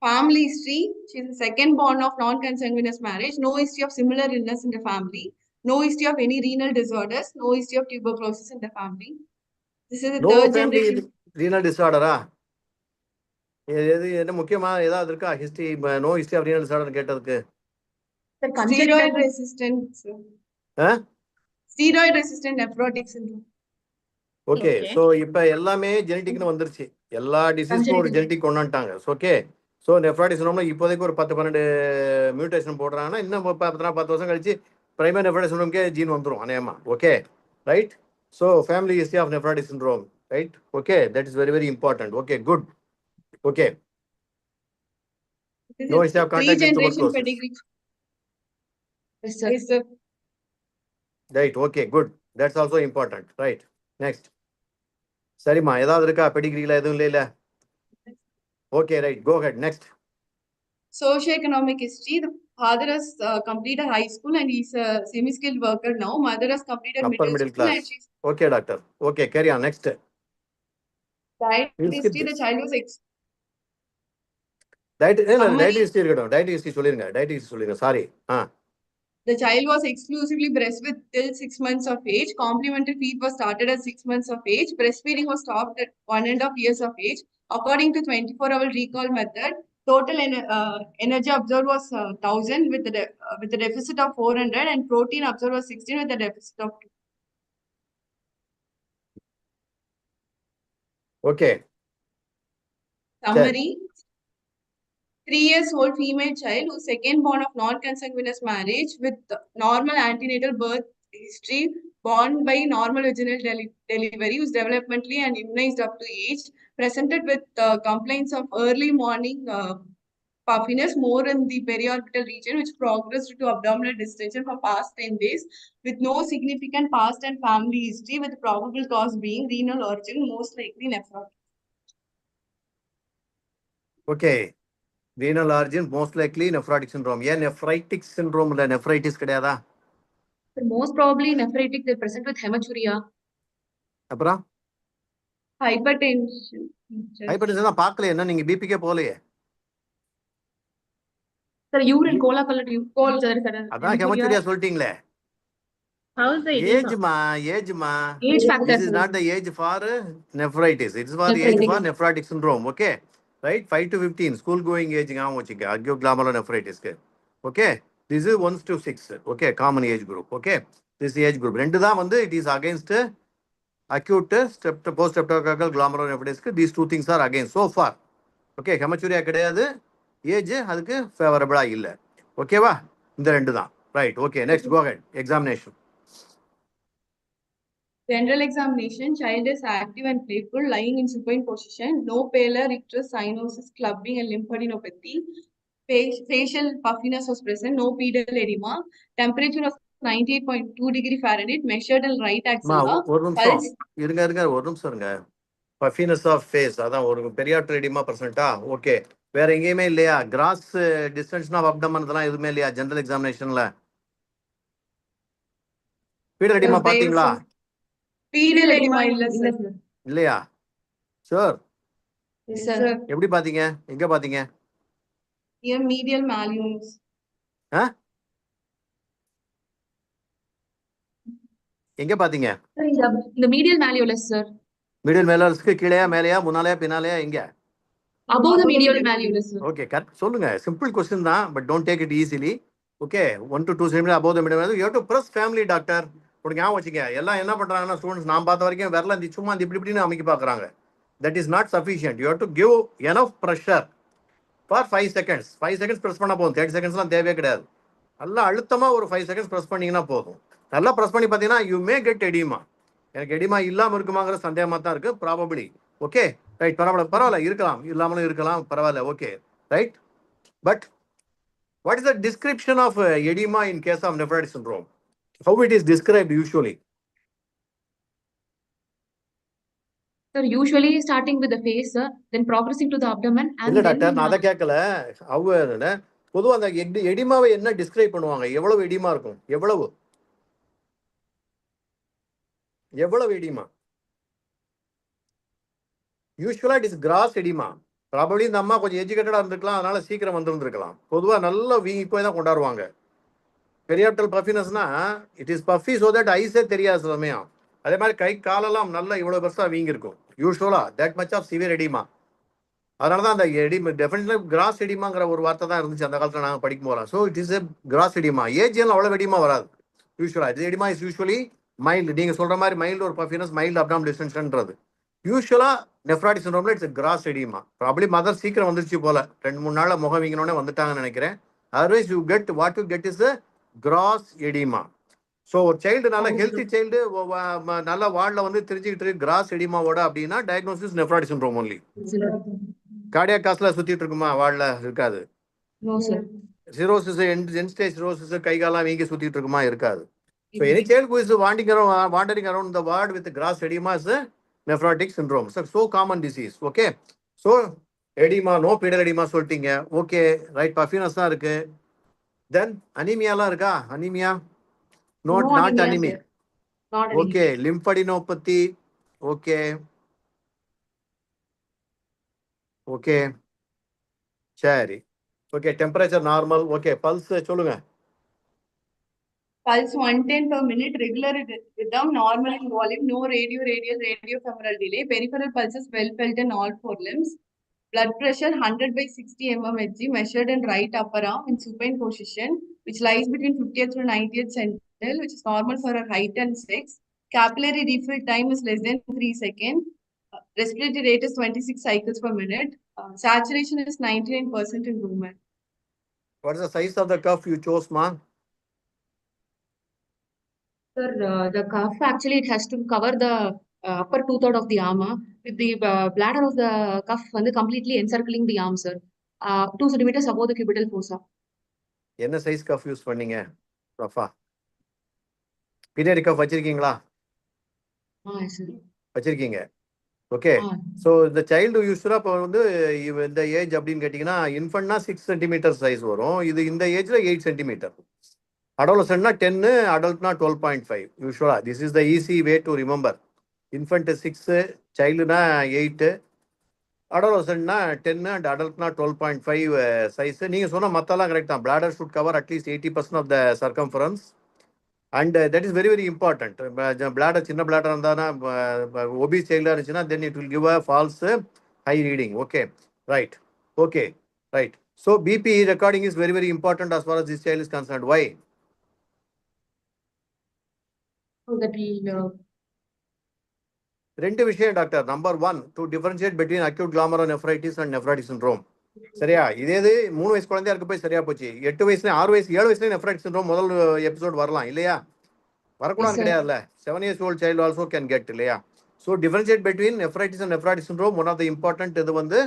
Family history, she is the second born of non-consanguineous marriage. No history of similar illness in the family. No history of any renal disorders. No history of tuberculosis in the family. This is the No third family generation. renal disorder. எது என்ன முக்கியமா ஏதாவது இருக்கா history no history of renal disorder கேட்டதுக்கு Steroid resistant. Steroid resistant nephrotic syndrome. Okay so இப்போ எல்லாமே ஜெனடிக்னு வந்துருச்சு எல்லா டிசீஸ்க்கும் ஒரு ஜெனடிக் கொண்டு வந்துட்டாங்க ஓகே ஸோ நெஃப்ராட்டிக் சிண்ட்ரோம்ல இப்போதைக்கு ஒரு 10-12 மியூட்டேஷன் போடுறாங்கன்னா இன்னும் 10 வருஷம் கழிச்சு பிரைமரி நெஃப்ராட்டிக் சிண்ட்ரோம்க்கே ஜீன் வந்துடும் அநேகமா okay right so family history of nephrotic syndrome right okay that is very very important okay good okay no history of contact with tuberculosis. Pedigree. Yes sir. Yes, sir. Right, okay, good. That's also important. Right. Next. சரிம்மா ஏதாவது இருக்கா பெடிகிரில எதுவும் இல்ல okay right go ahead next Socio-economic history. The father has completed high school and he's a semi-skilled worker now. Mother has completed upper middle school class and she's okay doctor okay carry on next diet We'll skip history. The this. child was diet Summary. history இருக்கட்டும் diet history சொல்லிருங்க sorry The child was exclusively breastfed till 6 months of age. Complementary feed was started at 6 months of age. Breastfeeding was stopped at 1.5 years of age. According to 24-hour recall method, total energy absorbed was 1000 with the deficit of 400 and protein absorbed was 16 with the deficit of 2. okay Summary. 3 years old female child who's second born of non-consanguineous marriage with normal antenatal birth history, born by normal vaginal delivery, who's developmentally and immunized up to age, presented with complaints of early morning puffiness more in the periorbital region, which progressed to abdominal distension for past 10 days, with no significant past and family history, with probable cause being renal origin, most likely nephrotic. okay renal origin most likely nephrotic syndrome ஏன் nephritic syndrome இல்ல nephritis கிடையாதா Most probably nephritic they present with hematuria. அப்புறம் Hypertension. Hypertension தான் பார்க்கல என்ன நீங்க பிபிக்கே போகலையே Sir, urine cola colored urine. அதான் ஹெமச்சூரியா சொல்லிட்டீங்களே How is the Age edema? ma. Age factor, This is sir. not the age for nephritis. It's for the age for nephrotic syndrome. Okay, right? 5 to 15 school going age. Nephritis. Okay, this is 1 to 6. Okay, common age group. Okay, this age group. It is against acute post-streptococcal glomerulonephritis. These two things are against so far. Okay, hematuria கிடையாது age அதுக்கு ஃபேவரபிளா இல்ல. ஓகேவா? இந்த ரெண்டு தான். Right. Okay, next go ahead. Examination. General examination, child is active and playful, lying in supine position, no pallor, icterus, cyanosis, clubbing, and lymphadenopathy. Facial puffiness was present, no pedal edema. Temperature of 98.2 degree Fahrenheit, measured in right axilla. ஒரு நிமிஷம் இருங்க ஒரு நிமிஷம் இருங்க. Puffiness of face அதான் ஒரு பெரியாட்ரல் oedema பர்சன்ட்டா? Okay, வேற எங்கேயுமே இல்லையா? கிராஸ் டிஸ்டன்ஷன் ஆஃப் அப்டமன் இதெல்லாம் எதுவுமே இல்லையா ஜெனரல் எக்ஸாமினேஷன்ல? பீடல் எடிமா பாத்தீங்களா? Pedal edema இல்ல sir. இல்லையா சார்? Yes sir. எப்படி பாத்தீங்க? எங்க பாத்தீங்க? Here medial malleolus. எங்க பாத்தீங்க? The medial malleolus, sir. Medial மேலர்ஸ்க்கு கீழேயா மேலையா முன்னாலேயா பின்னாலேயா எங்க? Above the medial malleolus, sir. Okay, correct சொல்லுங்க. சிம்பிள் கொஸ்டின் தான், but don't take it easily. Okay, 1 to 2 cm above the middle. You have to press family doctor. உனக்கு ஞாபகம் வச்சுக்க. எல்லாம் என்ன பண்றாங்கன்னா ஸ்டூடெண்ட்ஸ் நான் பார்த்த வரைக்கும் விரல சும்மா இப்படி இப்படின்னு அமைக்க பாக்குறாங்க. That is not sufficient. You have to give enough pressure for 5 seconds. 5 seconds press பண்ணா போதும். 30 secondsலாம் தேவையே கிடையாது. நல்லா அழுத்தமா ஒரு 5 seconds press பண்ணீங்கன்னா போதும். நல்லா press பண்ணி பார்த்தீங்கன்னா you may get edema. எனக்கு எடிமா இல்லாம இருக்குமாங்கிற சந்தேகமா தான் இருக்கு. ப்ராபபிளி. Okay, right. பரவாயில்ல இருக்கலாம், இல்லாமலும் இருக்கலாம், பரவாயில்ல. Okay, right. But what is the description of edema in case of nephrotic syndrome? How it is described usually? Sir, usually starting with the face, sir, then progressing to the abdomen, and இல்ல then doctor, நான் அதை கேட்கல. பொதுவாக அந்த எடிமாவை என்ன describe பண்ணுவாங்க? எவ்வளவு oedema இருக்கும்? எவ்வளவு எடிமா? யூஸ்வலா it is gross oedema. Probably இந்த அம்மா கொஞ்சம் எஜுகேட்டடா இருந்திருக்கலாம், அதனால சீக்கிரம் வந்திருந்திருக்கலாம். பொதுவா நல்ல வீங்கி போய் தான் கொண்டாடுவாங்க. பெரியாப்டல் பஃபினஸ்னா it is puffy so that ஐஸே தெரியாது சமயம். அதே மாதிரி கை காலெல்லாம் நல்லா இவ்வளவு பெருசா வீங்கி இருக்கும். Usually that much of severe oedema. அதனால தான் அந்த எடிமா டெஃபினெட்லி கிராஸ் எடிமாங்கிற ஒரு வார்த்தை தான் இருந்துச்சு அந்த காலத்தில் நாங்கள் படிக்கும் போகலாம். So it is a cross oedema. AGL அவ்வளோ எடிமா வராது யூஸ்வலா. இது எடிமா இஸ் யூஸ்வலி மைல்டு. நீங்கள் சொல்ற மாதிரி மைல்டு ஒரு பஃபினஸ், மைல்டு அப்டாம் டிஸ்டன்ஷன்றது. யூஸ்வலா நெஃப்ராட்டிக் சிண்ட்ரோம்ல it's gross edema. Probably mother சீக்கிரம் வந்துருச்சு போல, 2-3 நாள்ல முகம் வீங்கினோடனே வந்துட்டாங்கன்னு நினைக்கிறேன். Otherwise you get what you get is gross edema. So ஒரு சைல்டு நல்ல ஹெல்த்தி சைல்டு நல்ல வார்டில் வந்து தெரிஞ்சுக்கிட்டு கிராஸ் எடிமாவோட அப்படின்னா diagnosis nephrotic syndrome only. Cardiac காஸ்ட்ல சுத்திட்டு இருக்குமா? வார்டில் இருக்காது. சிரோசிஸ், எண்ட் ஸ்டேஜ் சிரோசிஸ், கை காலம் வீங்கி சுத்திட்டு இருக்குமா? இருக்காது. So any child who is wandering around the ward with grass edema is a nephrotic syndrome. So common disease. Okay, so edema, no pedal edema சொல்லிட்டீங்க. Okay, right. பஃபினஸ் தான் இருக்கு. Then அனீமியாலாம் இருக்கா? Anemia? not anemia. Okay, lymphadenopathy. Okay okay சரி. Okay, temperature normal. Okay, pulse சொல்லுங்க. Pulse 110 per minute, regular rhythm, normal in volume, no radiofemoral delay. Peripheral pulses well felt in all 4 limbs. Blood pressure 100/60 mmHg, measured in right upper arm in supine position, which lies between 50th to 90th centile, which is normal for her height and sex. Capillary refill time is less than 3 seconds. Respiratory rate is 26 cycles per minute. Saturation is 99% in women. What is the size of the cuff you chose, ma? Sir, the cuff actually it has to cover the upper 2/3 of the arm, with the bladder of the cuff completely encircling the arm, sir. 2 centimeters above the cubital fossa. என்ன size cuff use பண்ணீங்க Rafah? Paediatric cuff வச்சிருக்கீங்களா? Sir. வச்சிருக்கீங்க. Okay, so இந்த child யூஸ்வலாக இப்போ வந்து இந்த age அப்படின்னு கேட்டிங்கன்னா இன்ஃபன்ட்னா 6 சென்டிமீட்டர் சைஸ் வரும். இது இந்த ஏஜில் 8 சென்டிமீட்டர். அடோலசன்ட்னா 10, அடல்ட்னா 12.5. யூஸ்வலாக this is the easy way to remember. Infant 6, சைல்டுனா 8, அடோலசன்ட்னா 10 அண்ட் அடல்ட்னா 12.5 சைஸ். நீங்கள் சொன்ன மற்றெல்லாம் கரெக்ட் தான். Bladder should cover at least 80% of the circumference And that is very, very important. Bladder, chinna bladder andana, obese child irunchina, then it will give a false high reading. Okay, right. Okay, right. So BP recording is very, very important as far as this child is concerned. Why? So that will ரெண்டு விஷயம் doctor. Number 1, to differentiate between acute glomerulonephritis and nephrotic syndrome. சரியா? இதே 3 வயசு குழந்தையா இருக்க போய் சரியா போச்சு. 8 வயசுல 6 வயசு 7 வயசுல nephrotic syndrome முதல் எபிசோட் வரலாம் இல்லையா? வரக்கூடாது கிடையாதுல்ல. 7 years old child also can get இல்லையா? So differentiate between nephritis and nephrotic syndrome, one of the important இது வந்து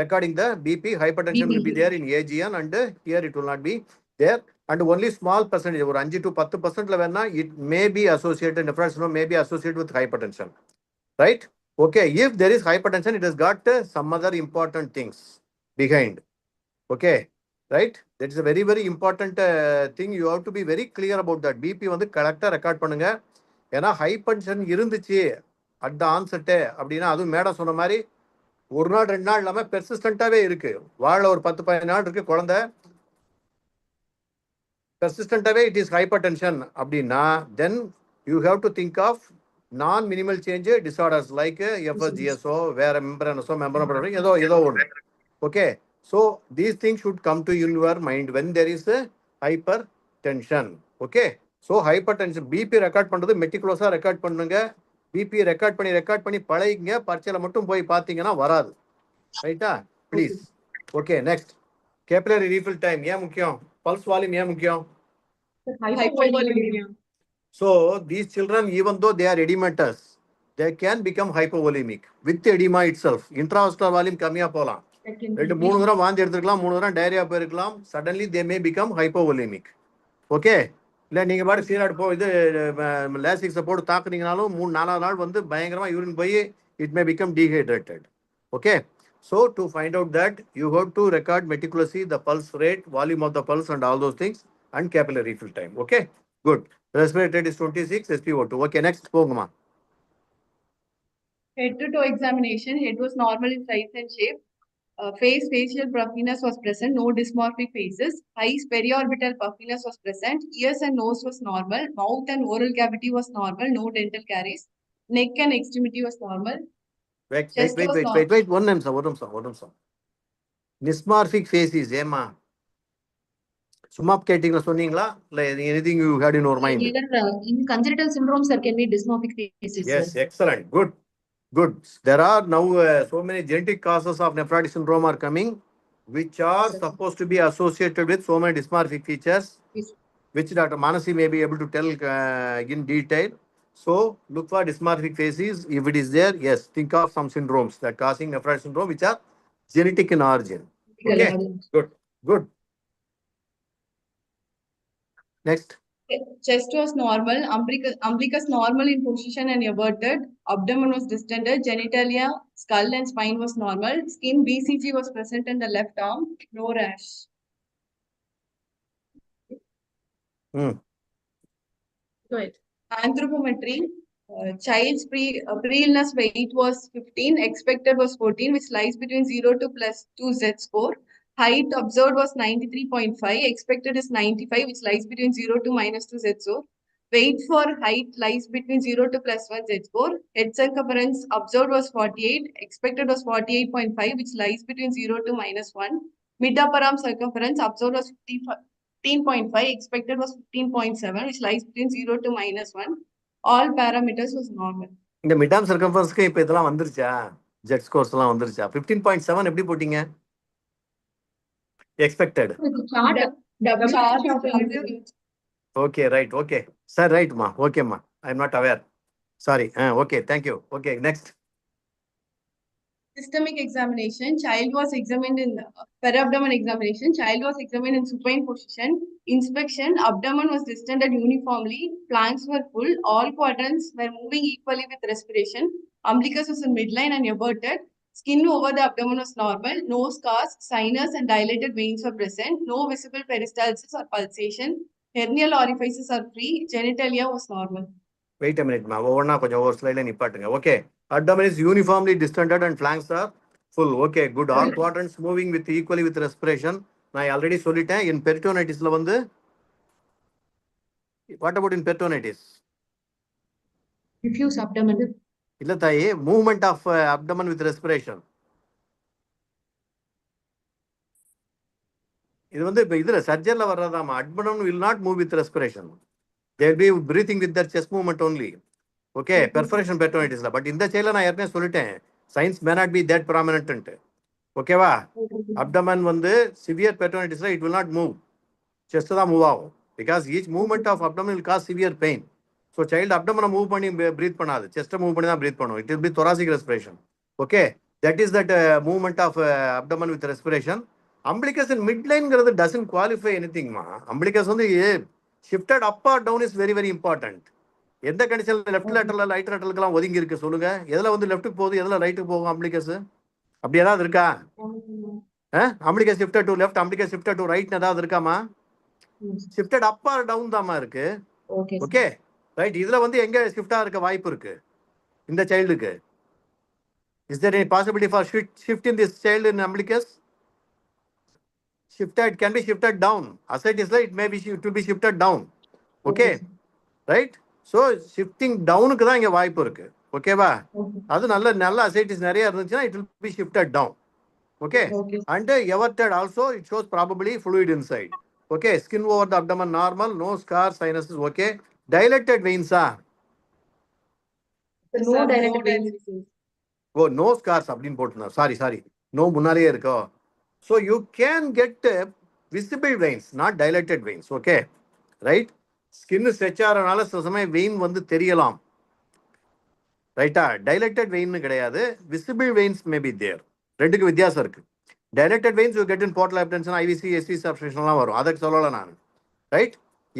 recording the BP, hypertension will be there in AGN and here it will not be there, and only small percentage, ஒரு 5 to 10% வேணா it may be associated, nephrotic syndrome may be associated with hypertension. Right? Okay, if there is hypertension, it has got some other important things behind. Okay, right? That is a very, very important thing. You have to be very clear about that. BP வந்து கரெக்டாக record பண்ணுங்க. ஏன்னா hypertension இருந்துச்சு at the ஆன்செட்டு அப்படின்னா, அதுவும் madam சொன்ன மாதிரி 1 நாள் 2 நாள் இல்லாமல் பெர்சிஸ்டண்ட்டாகவே இருக்கு. வாழ ஒரு 10-15 நாள் இருக்கு குழந்தை, பெர்சிஸ்டண்ட்டாகவே இட் இஸ் ஹைபர்டென்ஷன் அப்படின்னா, then you have to think of non-minimal change disorders like FSGSO, where membranoso, ஏதோ ஒன்று. Okay, so these things should come to your mind when there is a hypertension. Okay, so hypertension, BP record பண்றது மெட்டிகுலஸா record பண்ணுங்க. BP record பண்ணி பழகிங்க. பரீட்சையில மட்டும் போய் பார்த்தீங்கன்னா வராது. ரைட்டா? Please. Okay, next. Capillary refill time ஏன் முக்கியம்? பல்ஸ் வால்யூம் ஏன் முக்கியம்? hypovolemia. So these children, even though they are edematous, they can become hypovolemic with edema itself. Intravascular volume கம்மியா போலாம். 2-3 தடவை வாந்தி எடுத்துக்கலாம், 3 தடவை டயரியா போயிருக்கலாம். Suddenly they may become hypovolemic. Okay, இல்லை நீங்கள் பாட்டு சீராடு இது லேசிக்ஸை போட்டு தாக்குனீங்கனாலும் 3-4 நாள் வந்து பயங்கரமாக யூரின் போய் it may become dehydrated. Okay, so to find out that, you have to record meticulously the pulse rate, volume of the pulse and all those things, and capillary refill time. Okay, good. Respiratory rate is 26, SpO2. Okay, next, Pogama. Head to toe examination. Head was normal in size and shape. Facial puffiness was present. No dysmorphic faces. Eyes, periorbital puffiness was present. Ears and nose was normal. Mouth and oral cavity was normal. No dental caries. Neck and extremity was normal. Wait. One நிமிஷம். Dysmorphic faces, ஏமா? சும்மா கேட்டிங்களா, சொன்னீங்களா? இல்லை anything you had in your mind? In congenital syndrome, sir, can be dysmorphic faces. Yes, sir. excellent. Good. There are now so many genetic causes of nephrotic syndrome are coming, which are supposed to be associated with so many dysmorphic features, Yes. which Dr. Manasi may be able to tell in detail. So look for dysmorphic faces. If it is there, yes, think of some syndromes that causing nephrotic syndrome, which are genetic in origin. Okay, good. Next. Chest was normal. Umbilicus normal in position and everted. Abdomen was distended. Genitalia, skull and spine was normal. Skin BCG was present in the left arm. No rash. Go ahead. Anthropometry. Child's pre-illness weight was 15. Expected was 14, which lies between 0 to +2 Z-score. Height observed was 93.5. Expected is 95, which lies between 0 to -2 Z-score. Weight for height lies between 0 to +1 Z-score. Head circumference observed was 48. Expected was 48.5, which lies between 0 to -1. Mid-upper arm circumference observed was 15.5. Expected was 15.7, which lies between 0 to -1. All parameters was normal. இந்த mid-arm சர்க்கம்ஃபரன்ஸ்க்கு இப்போ இதெல்லாம் வந்துருச்சா? Jet scores எல்லாம் வந்துருச்சா? 15.7 எப்படி போட்டீங்க? Expected. Okay, right. Okay, sir, right, ma. Okay, ma. I'm not aware. Sorry. Okay, thank you. Okay, next. Systemic examination. Child was examined in per-abdomen examination. Child was examined in supine position. Inspection. Abdomen was distended uniformly. Flanks were full. All quadrants were moving equally with respiration. Umbilicus was in midline and everted. Skin over the abdomen was normal. No scars, sinus and dilated veins were present. No visible peristalsis or pulsation. Hernial orifices are free. Genitalia was normal. Wait a minute, ma. Over slide நிப்பாட்டுங்க. Okay. Abdomen is uniformly distended and flanks are full. Okay, good. All quadrants moving with equally with respiration. நான் already சொல்லிட்டேன். In peritonitis வந்து What about in peritonitis? Diffuse abdomen. இல்ல தாயி, movement of abdomen with respiration. இது வந்து இப்போ இதில் சர்ஜரில் வர்றதாமா. abdomen will not move with respiration. They will be breathing with their chest movement only. Okay, perforation peritonitis. But இந்த செயல நான் ஏற்கனவே சொல்லிட்டேன், signs may not be that prominent. ஓகேவா? abdomen வந்து severe peritonitis it will not move. Chest தான் move ஆகும். Because each movement of abdomen will cause severe pain. So child abdomen move பண்ணி breathe பண்ணாது. Chest move பண்ணி தான் breathe பண்ணும். It will be thoracic respiration. Okay, that is that movement of abdomen with respiration. Umbilicus in midline doesn't qualify anything ma. Umbilicus வந்து shifted up or down is very very important. எந்த கண்டிஷன்ல left lateral right லேட்டரலுக்குலாம் ஒதுங்கி இருக்கு சொல்லுங்க. எதுல வந்து லெஃப்ட்டுக்கு போகுது, எதுல ரைட்டுக்கு போகும் அம்பிளிகஸ்? அப்படி ஏதாவது இருக்கா? Umbilicus shifted to left, umbilicus shifted to right ஏதாவது இருக்காமா? ஷிஃப்டட் அப் ஆர் டவுன் தாமா இருக்கு. Okay right. இதுல வந்து எங்க ஷிஃப்டா இருக்க வாய்ப்பு இருக்கு இந்த சைல்டுக்கு? Is there any possibility for shift in this child in umbilicus? Shifted can be shifted down. Ascites it may be, it will be shifted down. Okay, right? So shifting down க்கு தான் இங்க வாய்ப்பு இருக்கு. ஓகேவா? அது நல்ல ascites நிறைய இருந்துச்சுன்னா it will be shifted down. Okay, and everted also it shows probably fluid inside. Okay, skin over the abdomen normal, no scars, sinuses. Okay, dilated veins are No dilated veins. oh no scars அப்படின்னு போட்டுனா sorry no முன்னாலே இருக்கோ. So you can get visible veins, not dilated veins. Okay, right? Skin stretch ஆறனால சில சமயம் vein வந்து தெரியலாம். ரைட்டா? dilated vein கிடையாது, visible veins may be there. ரெண்டுக்கு வித்தியாசம் இருக்கு. dilated veins you get in portal hypertension, IVC, SVC obstructionலாம் வரும். அதுக்கு சொல்லல நான். Right?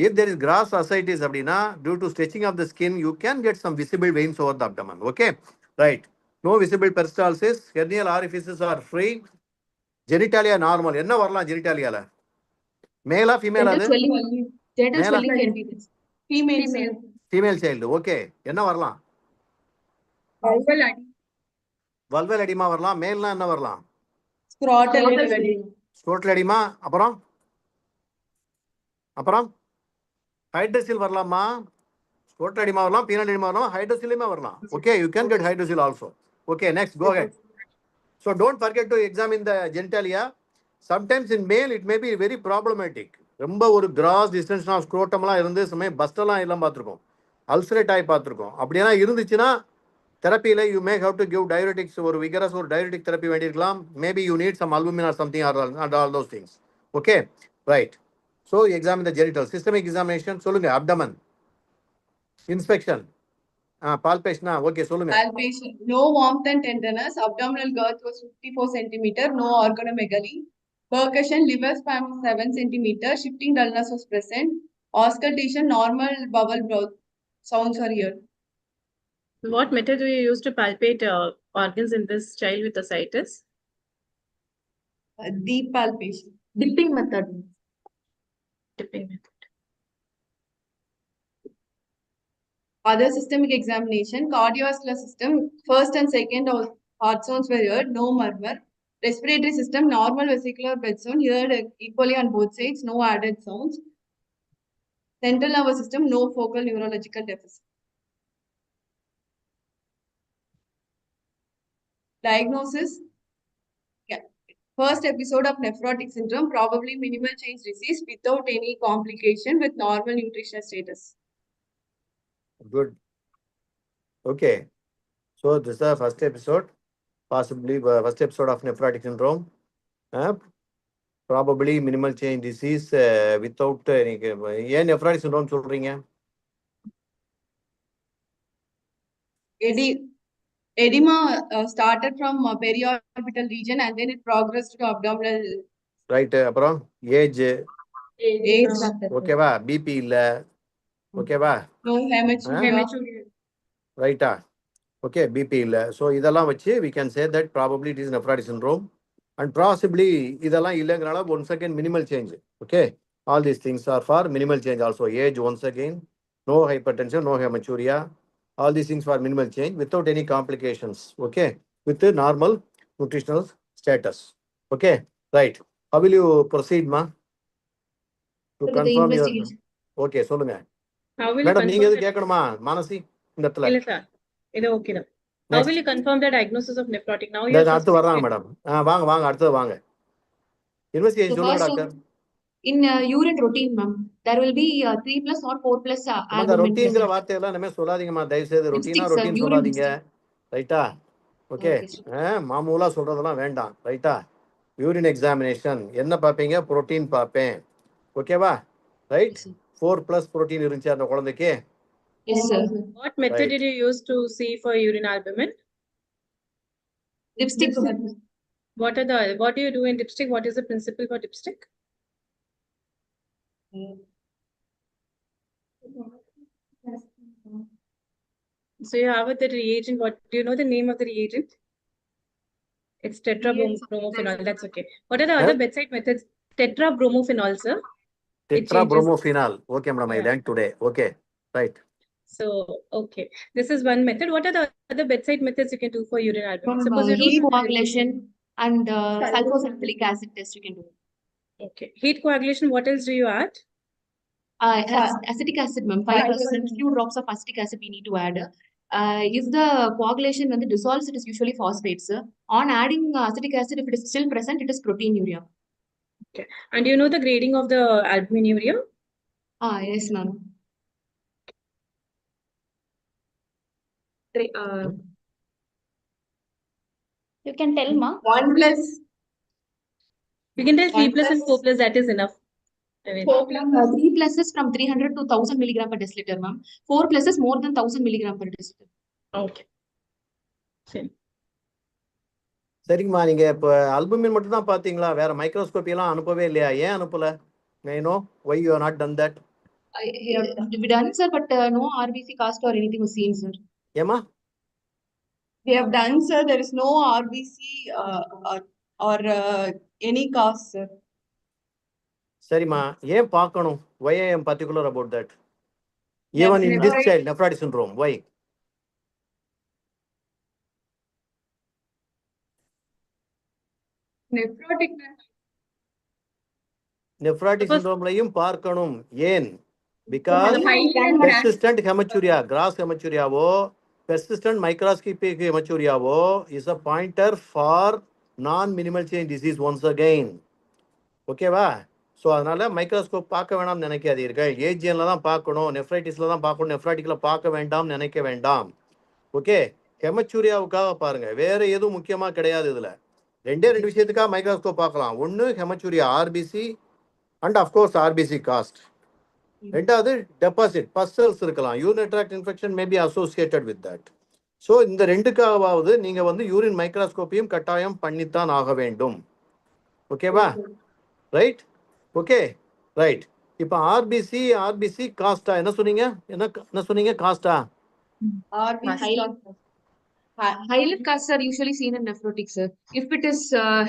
If there is gross ascites அப்படினா due to stretching of the skin you can get some visible veins over the abdomen. Okay, right? No visible peristalsis, hernial orifices are free. Genitalia normal. என்ன வரலாம் ஜெனிட்டாலியால? மேலா ஃபீமேலா? அது female child. Okay, என்ன வரலாம்? Vulval oedema வரலாம். மேல்னா என்ன வரலாம்? Scrotal edema. அப்புறம் ஹைட்ரோசில் வரலாமா? ஸ்க்ரோட்டல் எடிமா வரலாம், பீனல் எடிமா வரலாம், ஹைட்ரோசிலுமே வரலாம். Okay, you can get hydrocele also. Okay, next go ahead. So don't forget to examine the genitalia. Sometimes in male it may be very problematic. ரொம்ப ஒரு cross distension of ஸ்க்ரோட்டம்லாம் இருந்து சமயம் பஸ்டெல்லாம் எல்லாம் பார்த்துருக்கோம், அல்சரேட் ஆகி பார்த்துருக்கோம். அப்படியெல்லாம் இருந்துச்சுன்னா தெரப்பியில் you may have to give diuretics, ஒரு விகரஸ் ஒரு டயபெட்டிக் தெரப்பி வேண்டியிருக்கலாம். Maybe you need some albumin or something or all those things. Okay, right. So examine the genital. Systemic examination சொல்லுங்க. Abdomen inspection, palpation. Okay, சொல்லுங்க. Palpation. No warmth and tenderness. Abdominal girth was 54 centimeter. No organomegaly. Percussion. Liver span 7 centimeter. Shifting dullness was present. Auscultation. Normal bowel growth. Sounds are here. What method do you use to palpate organs in this child with ascites? Deep palpation. Dipping method. Dipping method. Other systemic examination, cardiovascular system, first and second heart sounds were heard, no murmur. Respiratory system, normal vesicular bed sound, heard equally on both sides, no added sounds. Central nervous system, no focal neurological deficit. Diagnosis, first episode of nephrotic syndrome, probably minimal change disease without any complication with normal nutritional status. Good. Okay, so this is the first episode, possibly first episode of nephrotic syndrome. Probably minimal change disease without any. ஏன் nephrotic syndrome சொல்றீங்க? Edema started from periorbital region and then it progressed to abdominal. Right. அப்புறம் age ஓகேவா? BP இல்ல ஓகேவா? No hematuria. ரைட்டா? Okay, BP இல்ல. So இதெல்லாம் வச்சு we can say that probably it is nephrotic syndrome and possibly இதெல்லாம் இல்லைங்கிறனால once again minimal change. Okay, all these things are for minimal change also. Age once again, no hypertension, no hematuria, all these things for minimal change without any complications. Okay, with the normal nutritional status. Okay, right. How will you proceed, ma? To confirm your. Okay, சொல்லுங்க. How will you madam நீங்க confirm எது கேட்கணுமா மானசி இந்த இடத்துல? இல்ல sir, இது okay தான். How Next. will you confirm the diagnosis of nephrotic? Now இந்த you're அடுத்து வர்றாங்க மேடம். வாங்க வாங்க அடுத்தது வாங்க. இன்வெஸ்டிகேஷன் So சொல்லுங்க first, doctor. in urine routine, ma'am, there will be 3 plus or 4 plus அந்த albumin ரொட்டீன்ங்கிற present. வார்த்தையெல்லாம் இனிமே சொல்லாதீங்கம்மா தயவு செய்து. ரொட்டீனா Dipstick, sir. ரொட்டீன் Urine சொல்லாதீங்க. dipstick. ரைட்டா? ஓகே. Okay, sir. மாமூலா சொல்றதெல்லாம் வேண்டாம். ரைட்டா? யூரின் எக்ஸாமினேஷன் என்ன பார்ப்பீங்க? புரோட்டீன் பார்ப்பேன். ஓகேவா? ரைட்? Yes, sir. 4+ புரோட்டீன் இருந்துச்சு அந்த குழந்தைக்கு. Yes, sir. What method Right. did you use to see for urine albumin? Dipstick. What do you do in dipstick? What is the principle for dipstick? So you have the reagent. What do you know the name of the reagent? It's tetrabromophenols. That's okay. What are the other bedside methods? Tetrabromophenols, sir. Tetrabromophenols. Okay, madam. I learned today. Okay. Right. So, okay. This is one method. What are the other bedside methods you can do for urine albumin? Suppose you Heat do coagulation and sulfoxylic acid test you can do. Okay. Heat coagulation, what else do you add? Acetic acid, ma'am. 5%, few drops of acetic acid we need to add. If the coagulation when it dissolves, it is usually phosphates. On adding acetic acid, if it is still present, it is proteinuria. Okay. And do you know the grading of the albuminuria? Yes, ma'am. You can tell, ma. 1 plus You can tell 3 1 plus and 4 plus, that is enough. 4 plus 3 plus is from 300 to 1000 milligram per deciliter, ma'am. 4 plus is more than 1000 milligram per deciliter. Okay. சரி. சரிங்கம்மா நீங்க இப்ப albumin மட்டும் தான் பாத்தீங்களா? வேற microscopy எல்லாம் அனுப்பவே இல்லையா? ஏன் அனுப்பல? May I know why you have not done that? We done, sir, but no RBC cast or anything was seen, sir. ஏமா? we have done, sir. There is no RBC or any cause, sir. சரிம்மா ஏன் பார்க்கணும்? Why I am particular about that? Even in this child, nephrotic syndrome, why? Nephrotic syndromeலையும் பார்க்கணும். ஏன்? Because persistent hematuria, gross hematuria-வோ persistent microscopic hematuria-வோ is a pointer for non-minimal change disease once again. ஓகேவா? So அதனால microscope பார்க்க வேண்டாம்னு நினைக்காதீர்கள். ஏஜிஎன்ல தான் பார்க்கணும், நெஃப்ரைட்டிஸ்ல தான் பார்க்கணும், நெஃப்ரைட்டிக்ல பார்க்க வேண்டாம் நினைக்க வேண்டாம். ஓகே, ஹெமச்சூரியாவுக்காக பாருங்க, வேற எதுவும் முக்கியமா கிடையாது. இதுல ரெண்டு விஷயத்துக்காக மைக்ரோஸ்கோப் பார்க்கலாம். ஒன்று haematuria RBC and of course RBC cast. ரெண்டாவது டெபாசிட் பஸ்ஸல்ஸ் இருக்கலாம், urine tract infection may be associated with that. So இந்த ரெண்டுக்காவது நீங்க யூரின் மைக்ரோஸ்கோப்பியும் கட்டாயம் பண்ணித்தான் ஆக வேண்டும். ஓகேவா? ரைட்? Okay, right. இப்போ ஆர்பிசி காஸ்டா என்ன சொன்னீங்க? என்ன சொன்னீங்க? காஸ்டா? Hyaline casts are usually seen in nephrotic, sir. If it is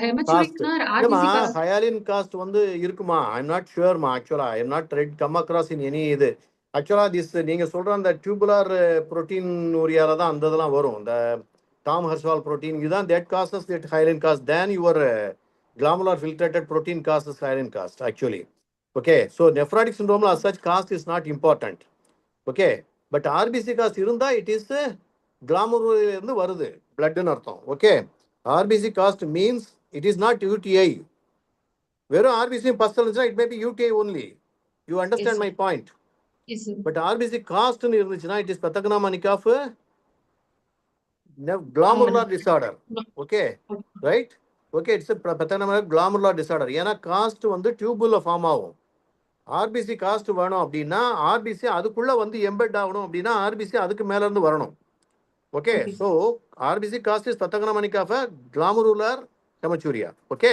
hematuria or RBC cast, hyaline cast இருக்குமா? I'm not sure ma. Actually, I am not come across in any இது. Actually, this நீங்க சொல்ற அந்த tubular protein உரியால தான் அந்த இதெல்லாம் வரும். இந்த Tom Hershwal protein இதுதான் that causes that hyaline cast. Then your glomerular filtrated protein causes hyaline cast actually. Okay, so nephrotic syndrome as such cast is not important. Okay, but RBC cast இருந்தா it is glomerular இருந்து வருது, blood ன்னு அர்த்தம். Okay, RBC cast means it is not UTI. வெறும் RBC first இருந்துச்சுன்னா it may be UTI only. You understand my point? Yes, sir. But RBC cast ன்னு இருந்துச்சுன்னா it is pathognomonic of glomerular disorder. Okay, right? Okay, it's a pathognomonic glomerular disorder. ஏன்னா cost டியூபுல form ஆகும். RBC cost வேணும் அப்படின்னா RBC அதுக்குள்ள embed ஆகணும் அப்படின்னா RBC அதுக்கு மேல இருந்து வரணும். Okay, so RBC cost is pathognomonic of glomerular hematuria. Okay,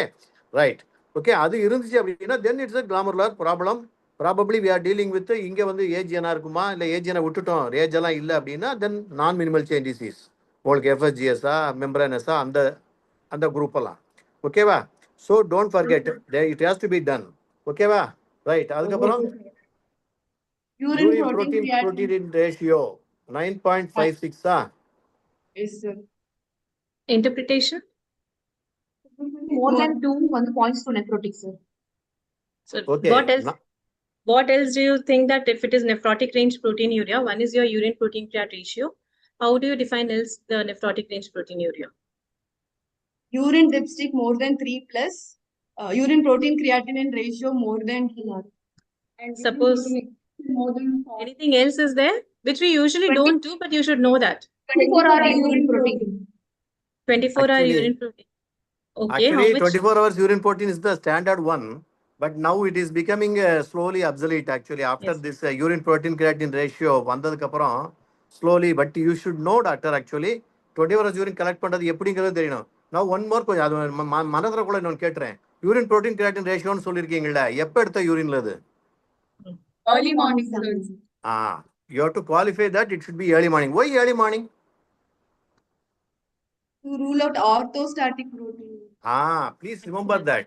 right. Okay, அது இருந்துச்சு அப்படின்னா then it's a glomerular problem. Probably we are dealing with இங்கே ஏஜிஎனா இருக்குமா, இல்லை ஏஜிஎனை விட்டுட்டோம், ஏஜ் எல்லாம் இல்லை அப்படின்னா தென் நான் மினிமல் சேஞ்ச் டிசீஸ் உங்களுக்கு எஃப்எஸ்ஜிஎஸ்ஸா மெம்பரனஸா அந்த குரூப் எல்லாம். ஓகேவா? So don't forget it has to be done. ஓகேவா? ரைட். அதுக்கப்புறம் urine protein ratio 9.56. Yes, sir. Interpretation? More than 2 points to nephrotic, sir. So Okay. what else? What else do you think that if it is nephrotic range proteinuria, one is your urine protein creat ratio. How do you define else the nephrotic range proteinuria? Urine dipstick more than 3 plus, urine protein creatinine ratio more than 2. And Suppose more than 4. anything else is there, which we usually 20 don't do, but you should know that. 24-hour urine protein. 24-hour Actually- urine protein. Okay, how Actually, much? 24 hours urine protein is the standard one, but now it is becoming slowly obsolete actually after Yes. this urine protein creatinine ratio வந்ததுக்கு அப்புறம் slowly, but you should know doctor actually 24 hours urine collect பண்றது எப்படிங்கிறது தெரியணும். Now one more கொஞ்சம் அது மனதுல கூட நான் கேட்றேன். urine protein creatinine ratioன்னு சொல்லிருக்கீங்கல்ல, எப்ப எடுத்த யூரின்ல அது? Early morning. You have to qualify that it should be early morning. Why early morning? To rule out orthostatic protein. Please remember that.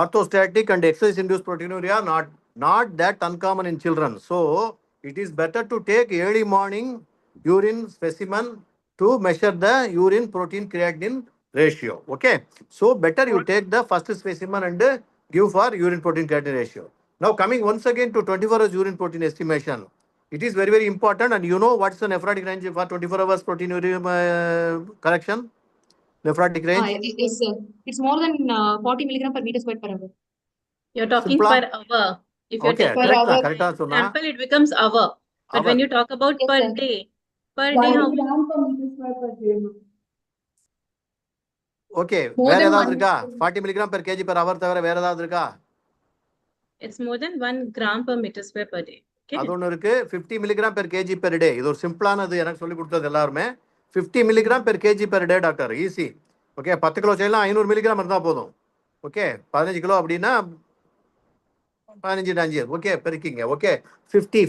Orthostatic and exercise-induced proteinuria are not that uncommon in children. So, it is better to take early morning urine specimen to measure the urine protein creatinine ratio. Okay. So, better you take the first specimen and give for urine protein creatinine ratio. Now, coming once again to 24 hours urine protein estimation. It is very, very important. And you know what's the nephrotic range for 24 hours proteinuria collection? Nephrotic range? Yes, sir. It's more than 40 milligram per meter squared per hour. You're talking Simpla? per hour. If you're Okay, taking correct. hour. Correct answer. sample, it becomes hour. But Hour. when you talk about Yes, per sir. day, how much? gram per meter square per day. Okay, More வேற than ஏதாவது 1 இருக்கா? 40 milligram per kg per hour தவிர வேற ஏதாவது இருக்கா? It's more than 1 gram per meter square per day. Okay. அது ஒன்று இருக்கு. 50 milligram per kg per day. இது ஒரு சிம்பிளானது எனக்கு சொல்லி கொடுத்தது எல்லாருமே. 50 milligram per kg per day doctor. Easy. Okay 10 kilo செய்யலாம் 500 மில்லிகிராம் இருந்தால் போதும். ஓகே 15 கிலோ அப்படின்னா 15 5 ஓகே பெருக்கிங்க. Okay 50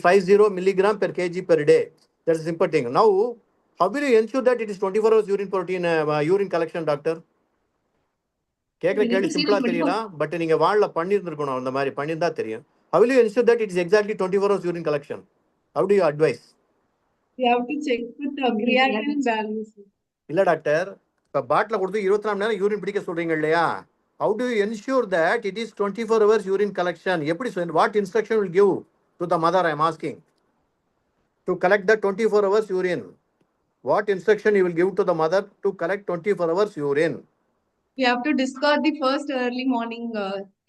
milligram per kg per day. That's a simple thing. Now, how will you ensure that it is 24 hours urine protein urine collection, doctor? கேட்குற கேள்வி சிம்பிளா தெரியலாம், but நீங்க வாழல பண்ணியிருந்திருக்கணும், அந்த மாதிரி பண்ணியிருந்தா தெரியும். How will you ensure that it is exactly 24 hours urine collection? How do you advise? We have to check with the creatinine values. இல்ல டாக்டர், இப்போ பாட்டில் கொடுத்து 24 மணி நேரம் யூரின் பிடிக்க சொல்றீங்க இல்லையா? How do you ensure that it is 24 hours urine collection? எப்படி what instruction will give to the mother? I am asking. To collect the 24 hours urine. What instruction you will give to the mother to collect 24 hours urine? We have to discard the first early morning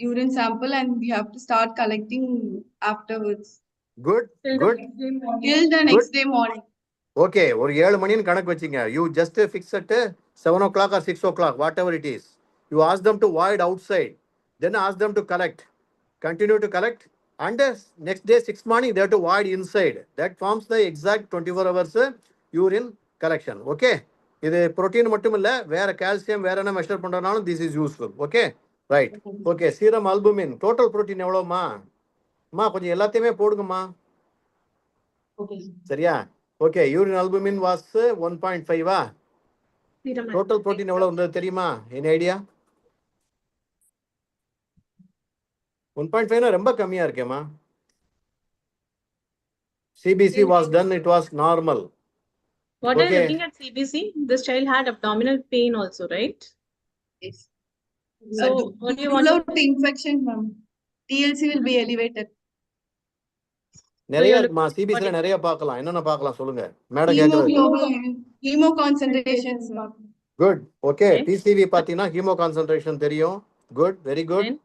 urine sample and we have to start collecting afterwards. Good, good. Till the next day morning. Okay ஒரு 7 மணின்னு கணக்கு வச்சிங்க. You just fix at 7 o'clock or 6 o'clock, whatever it is. You ask them to void outside, then ask them to collect. Continue to collect, and next day 6 morning they have to void inside. That forms the exact 24 hours urine collection. Okay. இது protein மட்டும் இல்ல, வேற calcium வேற என்ன measure பண்றனாலும் this is useful. Okay, right. Okay, serum albumin total protein எவ்வளவுமா? அம்மா கொஞ்சம் எல்லாத்தையுமே போடுங்கம்மா. Okay. சரியா? Okay urine albumin was 1.5 total protein எவ்வளவு வந்தது தெரியுமா? Any idea? 1.5 ரொம்ப கம்மியா இருக்கேம்மா. CBC was done, it was normal. What are you Okay. looking at CBC? This child had abdominal pain also, right? Yes. So, To what do you rule want out the infection, ma'am, TLC will be elevated. நிறைய you're இருக்குமா? looking at CBCல body- நிறைய பார்க்கலாம். என்னென்ன பார்க்கலாம் சொல்லுங்க. Madam கேக்குறது. Hemoglobin, hemo concentrations, ma'am. Good. Okay Okay. PCV பாத்தீங்கன்னா hemo concentration தெரியும். Good, very good. Then,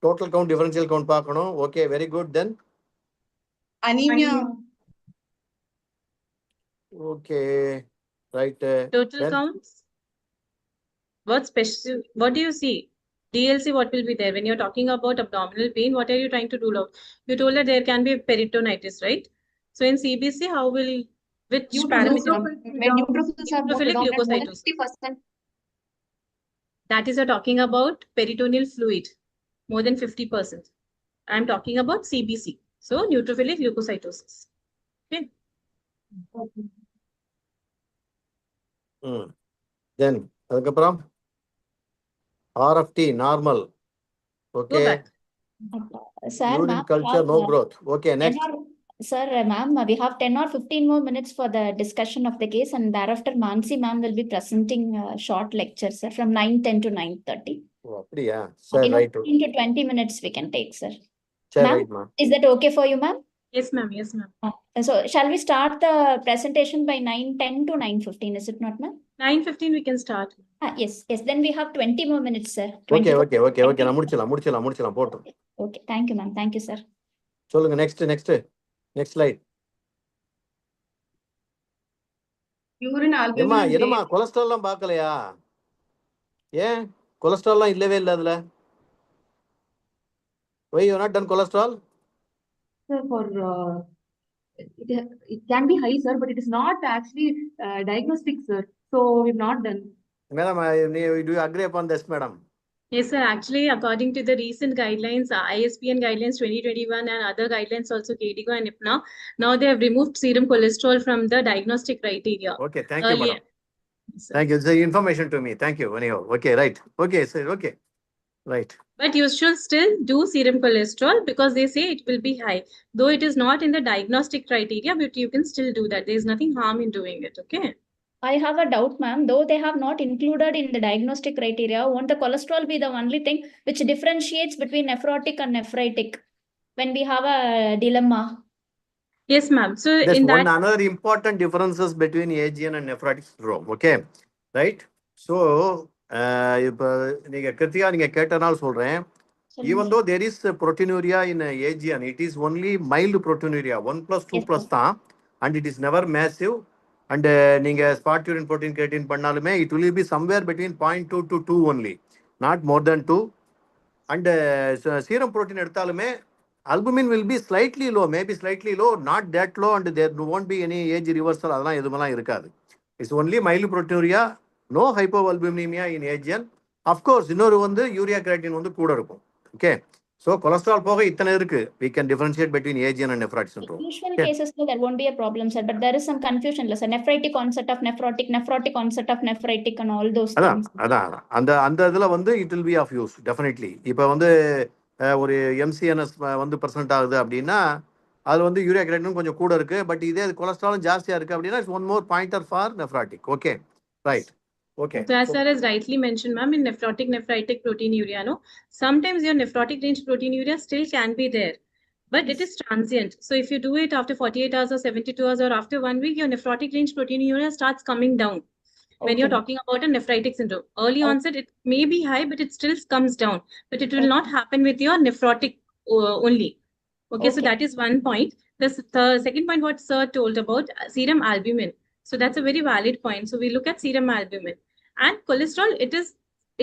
total count differential count பார்க்கணும். Okay very good. Then Anemia. Okay right. total counts. What do you see? DLC, what will be there? When you're talking about abdominal pain, what are you trying to rule out? You told that there can be peritonitis, right? So in CBC, which parameter? When neutrophils are more Neutrophilic predominant, more than leukocytosis. 50%. That is, you're talking about peritoneal fluid, more than 50%. I'm talking about CBC. So neutrophilic leukocytosis. Okay. Then அதுக்கப்புறம் RFT normal. Go okay back. Sir, urine ma'am, culture no growth. Okay 10 next. or- Sir, ma'am, we have 10 or 15 more minutes for the discussion of the case, and thereafter Mansi ma'am will be presenting a short lecture, sir, from 9:10 to 9:30. ஓ அப்படியா? சரி In right. 15 to 20 minutes we can take, sir. Right, Ma'am, ma'am. is that okay for you, ma'am? Yes, ma'am. Yes, ma'am. So shall we start the presentation by 9:10 to 9:15? Is it not, ma'am? 9:15 we can start. Yes. Then we have 20 more minutes, sir. Okay. 20 நான் முடிச்சலாம் போட்டோம். Okay. Thank you, ma'am. Thank you, sir. சொல்லுங்க next slide. Urine albumin and என்னம்மா கொலஸ்ட்ரால்லாம் பார்க்கலையா? ஏன் கொலஸ்ட்ரால்லாம் இல்லவே இல்லை அதுல? Why you not done cholesterol? Sir, for it can be high, sir, but it is not actually diagnostic, sir. So we've not done. Madam, do you agree upon this, madam? Yes, sir. Actually, according to the recent guidelines, ISPN guidelines 2021 and other guidelines also KDIGO and IPNA, now they have removed serum cholesterol from the diagnostic criteria. Okay, thank you, madam. Yes, sir. Thank you. It's the information to me. Thank you. Anyhow, okay, right. Okay, sir. Okay, right. But you should still do serum cholesterol because they say it will be high. Though it is not in the diagnostic criteria, but you can still do that. There is nothing harm in doing it, okay? I have a doubt, ma'am. Though they have not included in the diagnostic criteria, won't the cholesterol be the only thing which differentiates between nephrotic and nephritic when we have a dilemma? Yes, ma'am. So There's in that, another important differences between AGN and nephrotic syndrome. Okay, right? So, இப்போ நீங்க கிருத்திகா நீங்க கேட்டனால சொல்றேன். Even though there is proteinuria in AGN, it is only mild proteinuria, 1+2 plus தான், and it is never massive. And நீங்க spot urine protein creatine பண்ணாலுமே it will be somewhere between 0.2 to 2 only, not more than 2. And serum protein எடுத்தாலுமே albumin will be slightly low, maybe slightly low, not that low, and there won't be any age reversal. அதெல்லாம் எதுமெல்லாம் இருக்காது. It's only mild proteinuria, no hypoalbuminemia in AGN. Of course, இன்னொரு வந்து urea creatine வந்து கூட இருக்கும். Okay, so cholesterol போக இத்தனை இருக்கு. We can differentiate between AGN and nephrotic syndrome. In usual cases, there won't be a problem, sir. But there is some confusion, sir. Nephritic onset of nephrotic onset of nephritic, and all those things. அதான் அந்த இதுல வந்து it will be of use definitely. இப்போ வந்து ஒரு MCNS வந்து % ஆகுது அப்படின்னா அது வந்து யூரியா கிரேட்டின் கொஞ்சம் கூட இருக்கு. பட் இதே கொலஸ்ட்ராலும் ஜாஸ்தியா இருக்கு அப்படின்னா it's one more pointer for nephrotic. Okay, right. Okay. So as sir has rightly mentioned, ma'am, in nephritic proteinuria, no, sometimes your nephrotic range proteinuria still can be there, but it is transient. So if you do it after 48 hours or 72 hours or after 1 week, your nephrotic range proteinuria starts coming down. When you're talking about a nephritic syndrome, early onset, it may be high, but it still comes down. But it will not happen with your nephrotic only. Okay, so that is one point. The second point, what sir told about serum albumin. So that's a very valid point. So we look at serum albumin and cholesterol.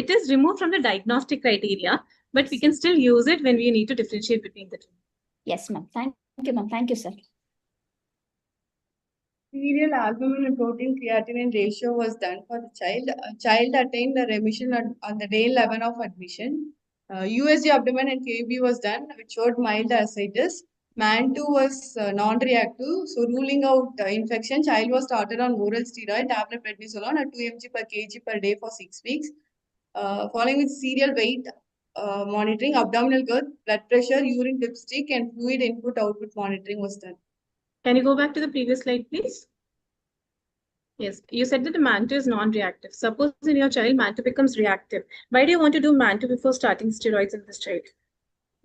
It is removed from the diagnostic criteria, but we can still use it when we need to differentiate between the two. Yes, ma'am. Thank you, ma'am. Thank you, sir. Serial albumin and protein creatinine ratio was done for the child. Child attained a remission on the day 11 of admission. USG abdomen and KB was done, which showed mild ascites. MAN2 was non-reactive, so ruling out infection. Child was started on oral steroid tablet prednisolone at 2 mg per kg per day for 6 weeks. Following with serial weight monitoring, abdominal girth, blood pressure, urine dipstick, and fluid input-output monitoring was done. Can you go back to the previous slide, please? Yes, you said that the MAN2 is non-reactive. Suppose in your child, MAN2 becomes reactive. Why do you want to do MAN2 before starting steroids in this child?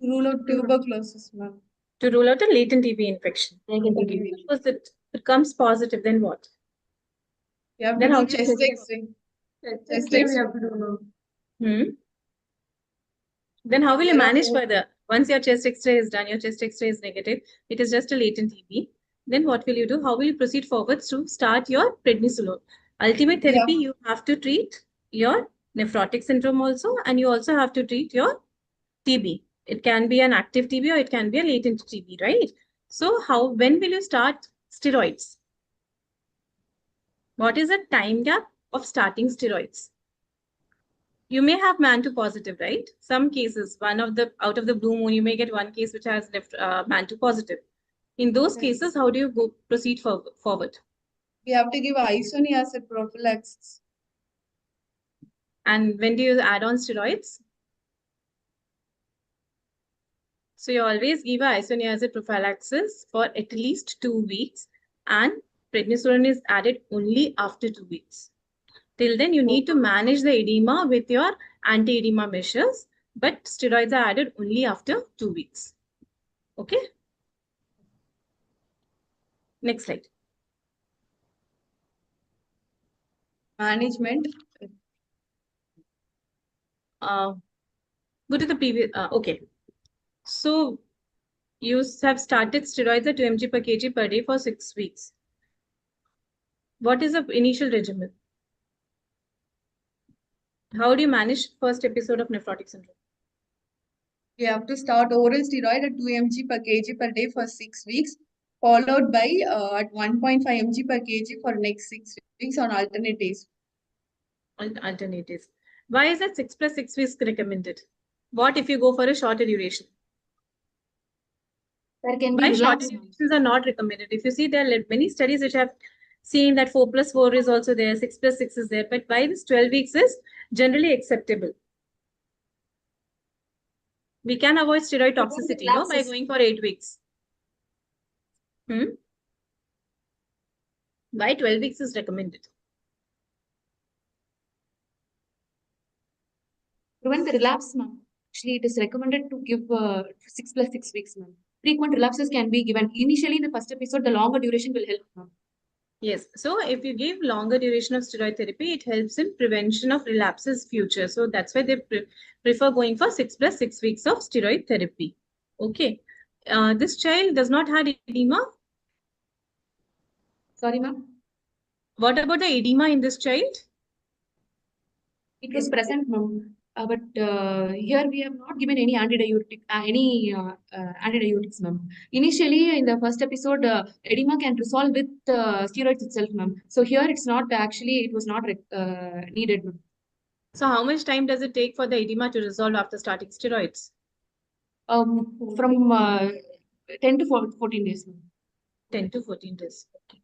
To rule out tuberculosis, ma'am. To rule out a latent TB infection. Suppose it comes positive, then what? You have Then to how do do you chest check? X-ray. Chest X-ray we have to do now. Then how will you manage further? Once your chest X-ray is done, your chest X-ray is negative, it is just a latent TB. Then what will you do? How will you proceed forward to start your prednisolone? Ultimate therapy, you have to treat your nephrotic syndrome also, and you also have to treat your TB. It can be an active TB or it can be a latent TB, right? So when will you start steroids? What is the time gap of starting steroids? You may have MAN2 positive, right? Some cases, out of the blue moon, you may get one case which has MAN2 positive. In those cases, how do you proceed forward? We have to give isoniazid prophylaxis. And when do you add on steroids? So you always give a isoniazid prophylaxis for at least 2 weeks, and prednisolone is added only after 2 weeks. Till then, you need to manage the edema with your anti-edema measures, but steroids are added only after 2 weeks. Okay. Next slide. Management. Go to the previous. Okay. So you have started steroids at 2 mg per kg per day for 6 weeks. What is the initial regimen? How do you manage first episode of nephrotic syndrome? We have to start oral steroid at 2 mg per kg per day for 6 weeks, followed by at 1.5 mg per kg for next 6 weeks on alternate days. Alternatives. Why is that 6 plus 6 weeks recommended? What if you go for a shorter duration? There can Why be shorter relapse. durations are not recommended? If you see, there are many studies which have seen that 4 plus 4 is also there, 6 plus 6 is there, but why this 12 weeks is generally acceptable? We can avoid steroid toxicity, no, by going for 8 weeks. Why 12 weeks is recommended? Prevent the relapse, ma'am. Actually, it is recommended to give 6 plus 6 weeks, ma'am. Frequent relapses can be given. Initially, in the first episode, the longer duration will help, ma'am. Yes. So if you give longer duration of steroid therapy, it helps in prevention of relapses future. So that's why they prefer going for 6 plus 6 weeks of steroid therapy. Okay. This child does not have edema. Sorry, ma'am. What about the edema in this child? It was present, ma'am. But here we have not given any antidiuretic, antidiuretics, ma'am. Initially, in the first episode, edema can resolve with steroids itself, ma'am. So here it's not actually, it was not needed, ma'am. So how much time does it take for the edema to resolve after starting steroids? From 10 to 14 days, ma'am. 10 to 14 days. Okay.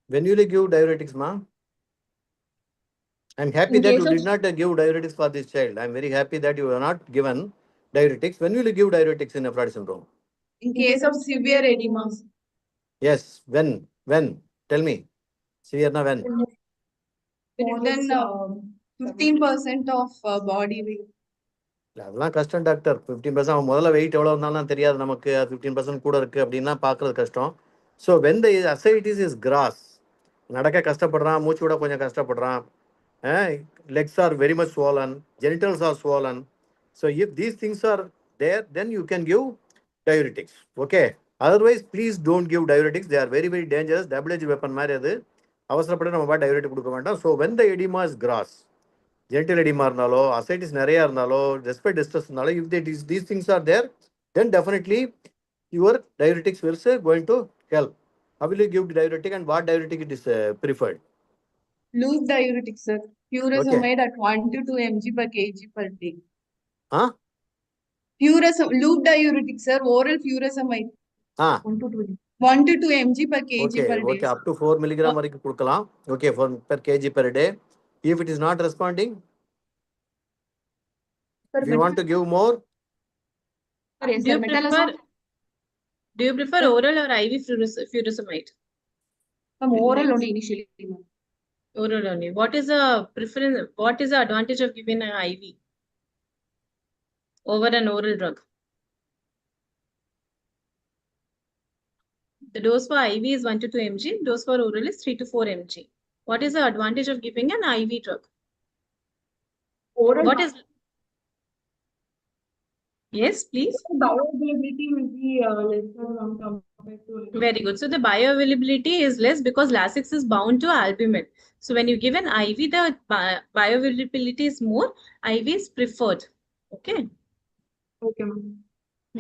When will you give diuretics, ma'am? I'm happy that you did not give diuretics for this child. I'm very happy that you have not given diuretics. When will you give diuretics in nephrotic syndrome? In case of severe edema. Yes, when? Tell me. Severe na when? More than 15% of body weight. அதெல்லாம் கஷ்டம் doctor. 15% அவன் முதல்ல wait எவ்வளோ இருந்தாலும் தெரியாது நமக்கு. 15% கூட இருக்கு அப்படின்னா பார்க்கறது கஷ்டம். So when the ascites is gross, நடக்க கஷ்டப்படுறான், மூச்சு விட கொஞ்சம் கஷ்டப்படுறான், legs are very much swollen, genitals are swollen. So if these things are there, then you can give diuretics. Okay. Otherwise, please don't give diuretics. They are very, very dangerous. Double-edged weapon மாதிரி அது. அவசரப்பட்டு நம்ம diuretic கொடுக்க வேண்டாம். So when the edema is gross, genital edema இருந்தாலோ, ascites நிறைய இருந்தாலோ, despite distress இருந்தாலோ, if these things are there, then definitely your diuretics will going to help. How will you give diuretic and what diuretic it is preferred? Loose diuretic, sir. Furosemide at 1 to 2 mg per kg per day. Huh? Loop diuretic, sir. Oral furosemide. 1 to 2 mg per kg per day. Okay, up to 4 milligram வரைக்கும் கொடுக்கலாம். Okay, per kg per day. If it is not responding, if you want to give more, do you prefer oral or IV furosemide? Oral only initially. Oral only. What is the preference? What is the advantage of giving an IV over an oral drug? The dose for IV is 1 to 2 mg. Dose for oral is 3 to 4 mg. What is the advantage of giving an IV drug? Oral. What is? Yes, please. Bioavailability will be lesser compared to. Very good. So the bioavailability is less because Lasix is bound to albumin. So when you give an IV, the bioavailability is more. IV is preferred. Okay. Okay, ma'am.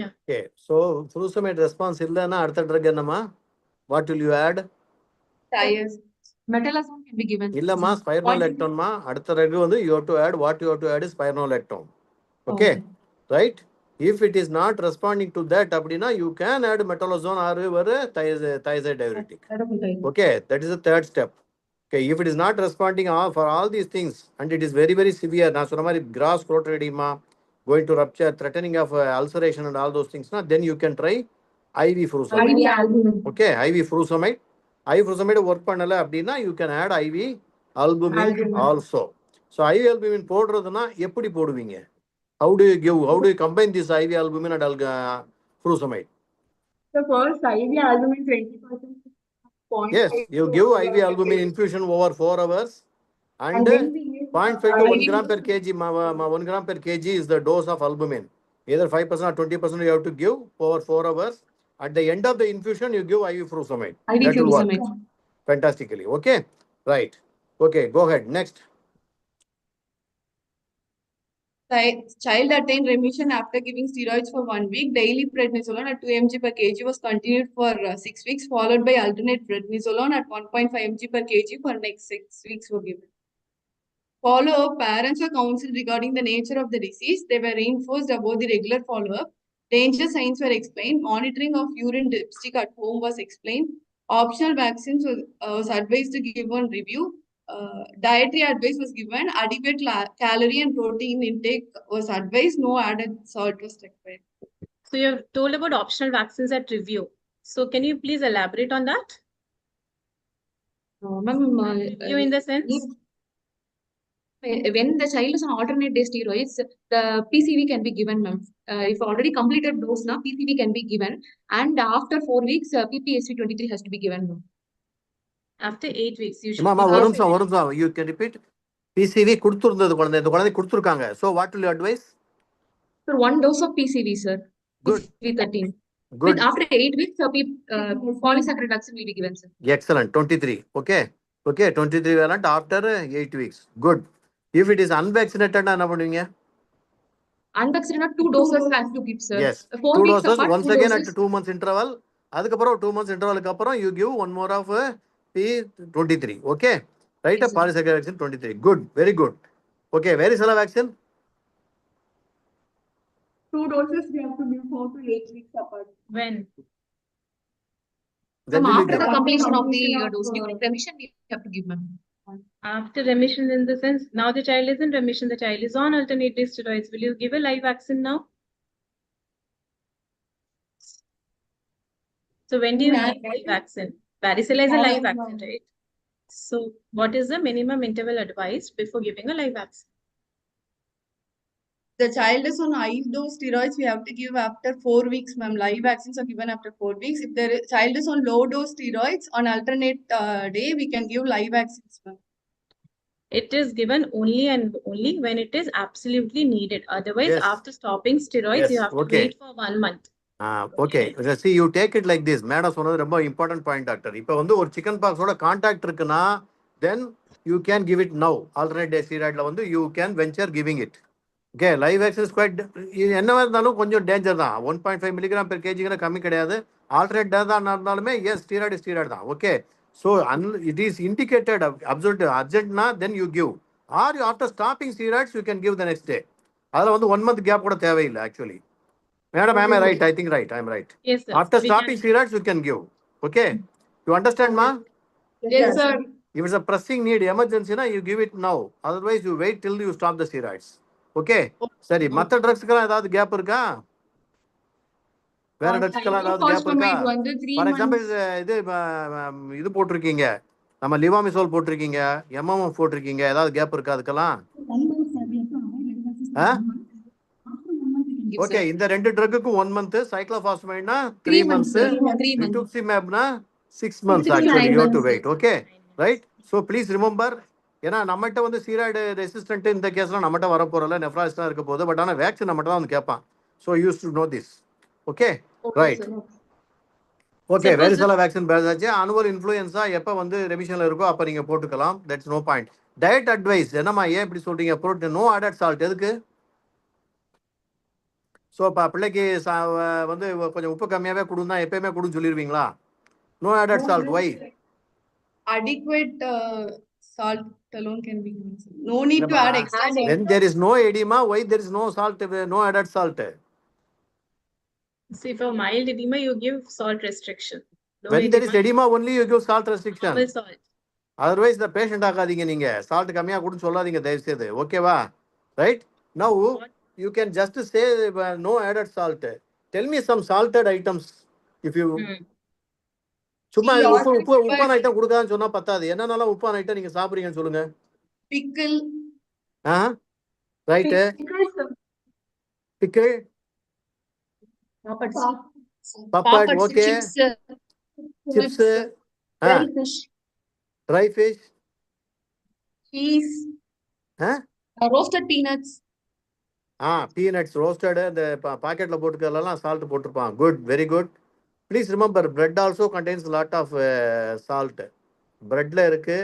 Yeah. Okay. So furosemide response illana adutha drug ennama? What will you add? Tires. Metolazone can be given. இல்லம்மா spironolactone மா அடுத்த drug வந்து you have to add, what you have to add is spironolactone. Okay. Right? If it is not responding to that அப்படின்னா you can add metolazone or thiazide diuretic. Okay, that is the third step. Okay, if it is not responding for all these things and it is very, very severe, நான் சொன்ன மாதிரி gross throat edema, going to rupture, threatening of ulceration and all those things, then you can try IV furosemide. Okay, IV furosemide. IV furosemide work பண்ணல அப்படின்னா you can add IV albumin also. So IV albumin போடுறதுன்னா எப்படி போடுவீங்க? How do you combine this IV albumin and furosemide? The first IV albumin 20%. Yes, you give IV albumin infusion over 4 hours and 0.5 to 1 gram per kg. 1 gram per kg is the dose of albumin. Either 5% or 20% you have to give over 4 hours. At the end of the infusion, you give IV furosemide. IV That will work furosemide. fantastically. Okay, right. Okay, go ahead. Next. Child attained remission after giving steroids for 1 week. Daily prednisolone at 2 mg per kg was continued for 6 weeks, followed by alternate prednisolone at 1.5 mg per kg for next 6 weeks were given. Follow-up, parents were counseled regarding the nature of the disease. They were reinforced about the regular follow-up. Danger signs were explained. Monitoring of urine dipstick at home was explained. Optional vaccines was advised to give on review. Dietary advice was given. Adequate calorie and protein intake was advised. No added salt was required. So you have told about optional vaccines at review. So can you please elaborate on that? Review in the sense? When the child is on alternate day steroids, the PCV can be given, ma'am. If already completed dose now, PCV can be given. And after 4 weeks, PPSV 23 has to be given, ma'am. After 8 weeks, you should. You can repeat. PCV கொடுத்திருந்தது குழந்தை இந்த குழந்தை கொடுத்திருக்காங்க. So what will you advise? For 1 dose of PCV, sir. Good. PCV 13. Good. With after 8 weeks, polysaccharide vaccine will be given, sir. Excellent. 23. Okay. Okay. 23 variant after 8 weeks. Good. If it is unvaccinated, என்ன பண்ணுவீங்க? Unvaccinated 2 doses has to give, sir. Yes. 4 2 weeks doses. apart, Once 2 again doses. at 2 months interval. அதுக்கப்புறம் 2 months interval அப்புறம் you give one more of P23. Okay. Right. Yes, A polysaccharide vaccine 23. Good. Very good. Okay. Where is the vaccine? 2 doses we have to give 4 to 8 weeks apart. When? When will you After give? the completion of the dose, during remission, we have to give, ma'am. After remission, in the sense, now the child is in remission, the child is on alternate day steroids. Will you give a live vaccine now? So when do you give live vaccine? Varicella is a live vaccine, right? So what is the minimum interval advised before giving a live vaccine? The child is on high dose steroids, we have to give after 4 weeks, ma'am. Live vaccines are given after 4 weeks. If the child is on low dose steroids on alternate day, we can give live vaccines, ma'am. It is given only and only when it is absolutely needed. Otherwise, Yes. after stopping steroids, Yes, you have to okay. wait for 1 month. Okay. See, you take it like this. Madam சொன்னது ரொம்ப important point, doctor. இப்போ வந்து ஒரு chicken pox ஓட contact இருக்குன்னா, then you can give it now. Alternate day steroidல வந்து you can venture giving it. Okay, live vaccine is quite என்னவா இருந்தாலும் கொஞ்சம் டேஞ்சர் தான். 1.5 milligram per kg கம்மி கிடையாது. Alternate தான் இருந்தாலுமே yes, steroid தான். Okay. So it is indicated absolute urgent then you give. Or after stopping steroids, you can give the next day. அதில் வந்து 1 month gap கூட தேவையில்லை actually. Madam, am I right? I think right. I'm right. Yes, sir. After We stopping can- steroids, you can give. Okay. You understand, ma? Yes, sir. If it's a pressing need, emergency, you give it now. Otherwise, you wait till you stop the steroids. Okay. Sorry. மற்ற ட்ரக்ஸ்க்கெல்லாம் ஏதாவது gap இருக்கா? வேற ட்ரக்ஸ்க்கெல்லாம் ஏதாவது gap இருக்கா? For example இது போட்டிருக்கீங்க, நம்ம லிவாமிசோல் போட்டிருக்கீங்க, எம்எம்எஃப் போட்டிருக்கீங்க, ஏதாவது கேப் இருக்கா அதுக்கெல்லாம்? ஓகே, இந்த ரெண்டு ட்ரக்குக்கு 1 month, சைக்ளோபாஸ்மைட்னா 3 months, ரிட்டுக்சிமேப்னா 6 months actually you have to wait. Okay, right? So please remember, ஏன்னா நம்மகிட்ட வந்து ஸ்டீராய்டு ரெசிஸ்டன்ட் இந்த கேஸ்லாம் நம்மகிட்ட வர போறல, நெஃப்ராய்ட்ஸ் இருக்க போகுது. பட் ஆனால் வேக்சின் நம்மகிட்ட தான் வந்து கேட்பான். So use to know this. Okay, right. Okay, varicella vaccine பேசாச்சு. அனுவல் இன்ஃப்ளூயன்ஸா எப்போ வந்து ரெமிஷனில் இருக்கோ அப்போ நீங்கள் போட்டுக்கலாம். That's no point. Diet advice என்னம்மா, ஏன் இப்படி சொல்றீங்க? ப்ரோட்டீன் நோ ஆடட் சால்ட் எதுக்கு? ஸோ இப்போ பிள்ளைக்கு வந்து கொஞ்சம் உப்பு கம்மியாகவே கொடுந்தா எப்பயுமே கொடுன்னு சொல்லிடுவீங்களா? No added salt, why? Adequate salt alone can be given. No need to add extra salt. When there is no edema, why there is no salt, no added salt? See, for mild edema, you give salt restriction. No When there is edema, only you give salt restriction. normal salt. Otherwise, the patient ஆகாதீங்க நீங்க. Salt கம்மியா கொடுன்னு சொல்லாதீங்க தயவு செய்து. ஓகேவா? Right? Now you can just say no added salt. Tell me some salted items if you சும்மா உப்பான item கொடுக்காதுன்னு சொன்னா பத்தாது. என்னென்னலாம் உப்பான ஐட்டம் நீங்க சாப்பிடுறீங்கன்னு சொல்லுங்க. Pickle. Right. Pickle. Papad, Papads, okay. chips, Chips, dry fish, dry fish, cheese, roasted peanuts. Peanuts roasted, the packet la potukadala salt poturpan. Good, very good. Please remember, bread also contains a lot of salt. Bread la irukku,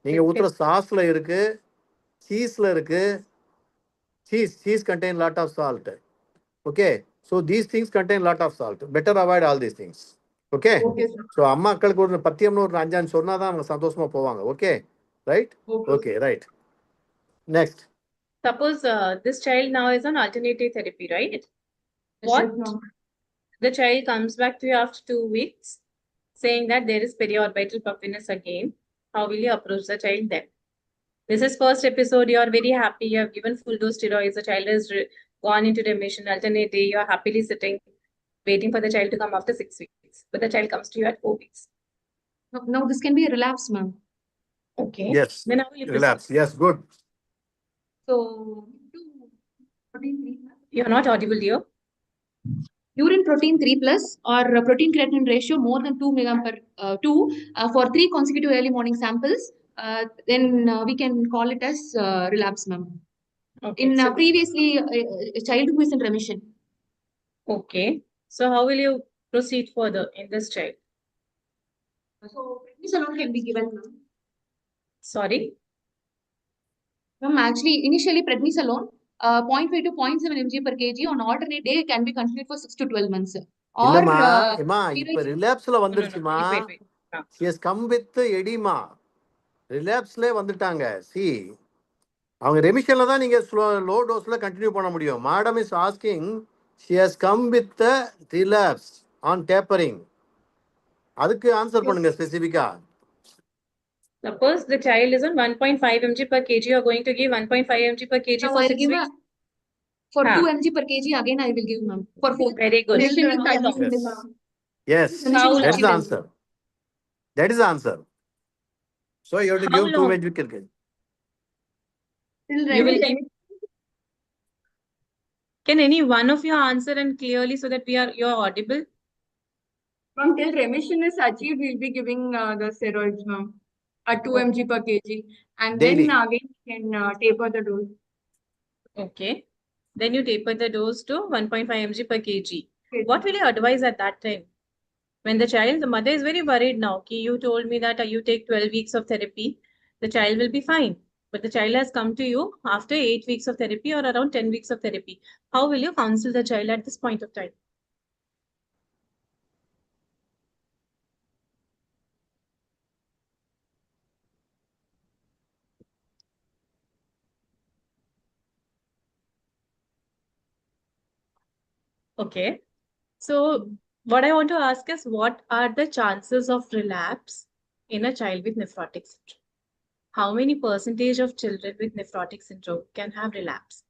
நீங்க ஊத்துற சாஸ்ல இருக்கு, cheeseல இருக்கு. Cheese contain lot of salt. Okay, so these things contain lot of salt. Better avoid all these things. Okay, Okay, sir. so அம்மாக்களுக்கு ஒரு பத்தியம்னு ஒரு 5 சொன்னாதான் அவங்க சந்தோஷமா போவாங்க. Okay, right? Okay, right. Next. Suppose this child now is on alternative therapy, right? What? The child comes back to you after 2 weeks saying that there is periorbital puffiness again. How will you approach the child then? This is first episode. You are very happy. You have given full dose steroids. The child has gone into remission. Alternate day, you are happily sitting, waiting for the child to come after 6 weeks. But the child comes to you at 4 weeks. Now this can be a relapse, ma'am. Okay. Yes. Then how will you Relapse. Yes, good. So, You are not audible, dear. urine protein 3 plus or protein creatinine ratio more than 2 milligram per 2 for 3 consecutive early morning samples, then we can call it as relapse, ma'am. Okay. In So, previously a child who is in remission. okay. So how will you proceed further in this child? So prednisolone can be given, ma'am. Sorry. Ma'am, actually initially prednisolone 0.5 to 0.7 mg per kg on alternate day can be continued for 6 to 12 months. Or இப்ப ரிலாப்ஸ்ல வந்துருச்சுமா. Wait. She has come with edema. ரிலாப்ஸ்ல வந்துட்டாங்க. See, அவங்க ரெமிஷன்ல தான் நீங்க low டோஸ்ல continue பண்ண முடியும். Madam is asking, she has come with the relapse on tapering. அதுக்கு answer பண்ணுங்க ஸ்பெசிபிக்கா. Suppose the child is on 1.5 mg per kg, you are going to give 1.5 mg per kg now for I'll 6 give weeks? for 2 mg per kg again I will give, ma'am, for 4. Very good. Yes, that's the answer. That is the answer. So you have to give 2 mg per kg. You will give. Can any one of you answer and clearly so that you are audible? Until remission is achieved, we'll be giving the steroids, ma'am, at 2 mg per kg, and Daily. then again we can taper the dose. Okay. Then you taper the dose to 1.5 mg per kg. What will you advise at that time? When the mother is very worried now. You told me that you take 12 weeks of therapy, the child will be fine. But the child has come to you after 8 weeks of therapy or around 10 weeks of therapy. How will you counsel the child at this point of time? Okay. So what I want to ask is, what are the chances of relapse in a child with nephrotic syndrome? How many percentage of children with nephrotic syndrome can have relapse?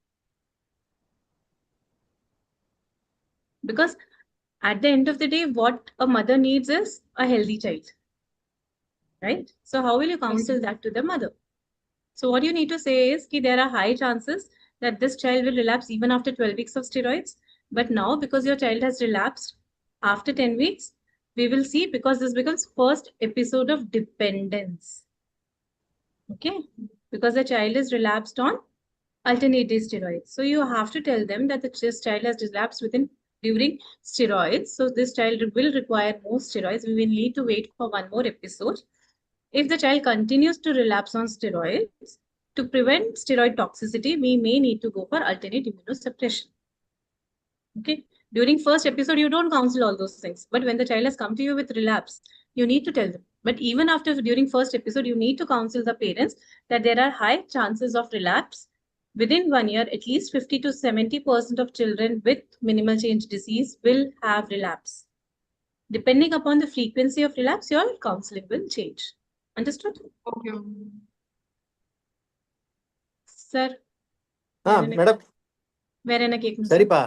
Because at the end of the day, what a mother needs is a healthy child, right? So how will you counsel that to the mother? So what you need to say is that there are high chances that this child will relapse even after 12 weeks of steroids. But now, because your child has relapsed after 10 weeks, we will see, because this becomes first episode of dependence. Okay, because the child is relapsed on alternate day steroids. So you have to tell them that this child has relapsed during steroids. So this child will require more steroids. We will need to wait for one more episode. If the child continues to relapse on steroids, to prevent steroid toxicity, we may need to go for alternate immunosuppression. Okay. During first episode, you don't counsel all those things. But when the child has come to you with relapse, you need to tell them. But even during first episode, you need to counsel the parents that there are high chances of relapse. Within 1 year, at least 50 to 70% of children with minimal change disease will have relapse. Depending upon the frequency of relapse, your counseling will change. Understood? Okay. Sir. Madam. சரிப்பா.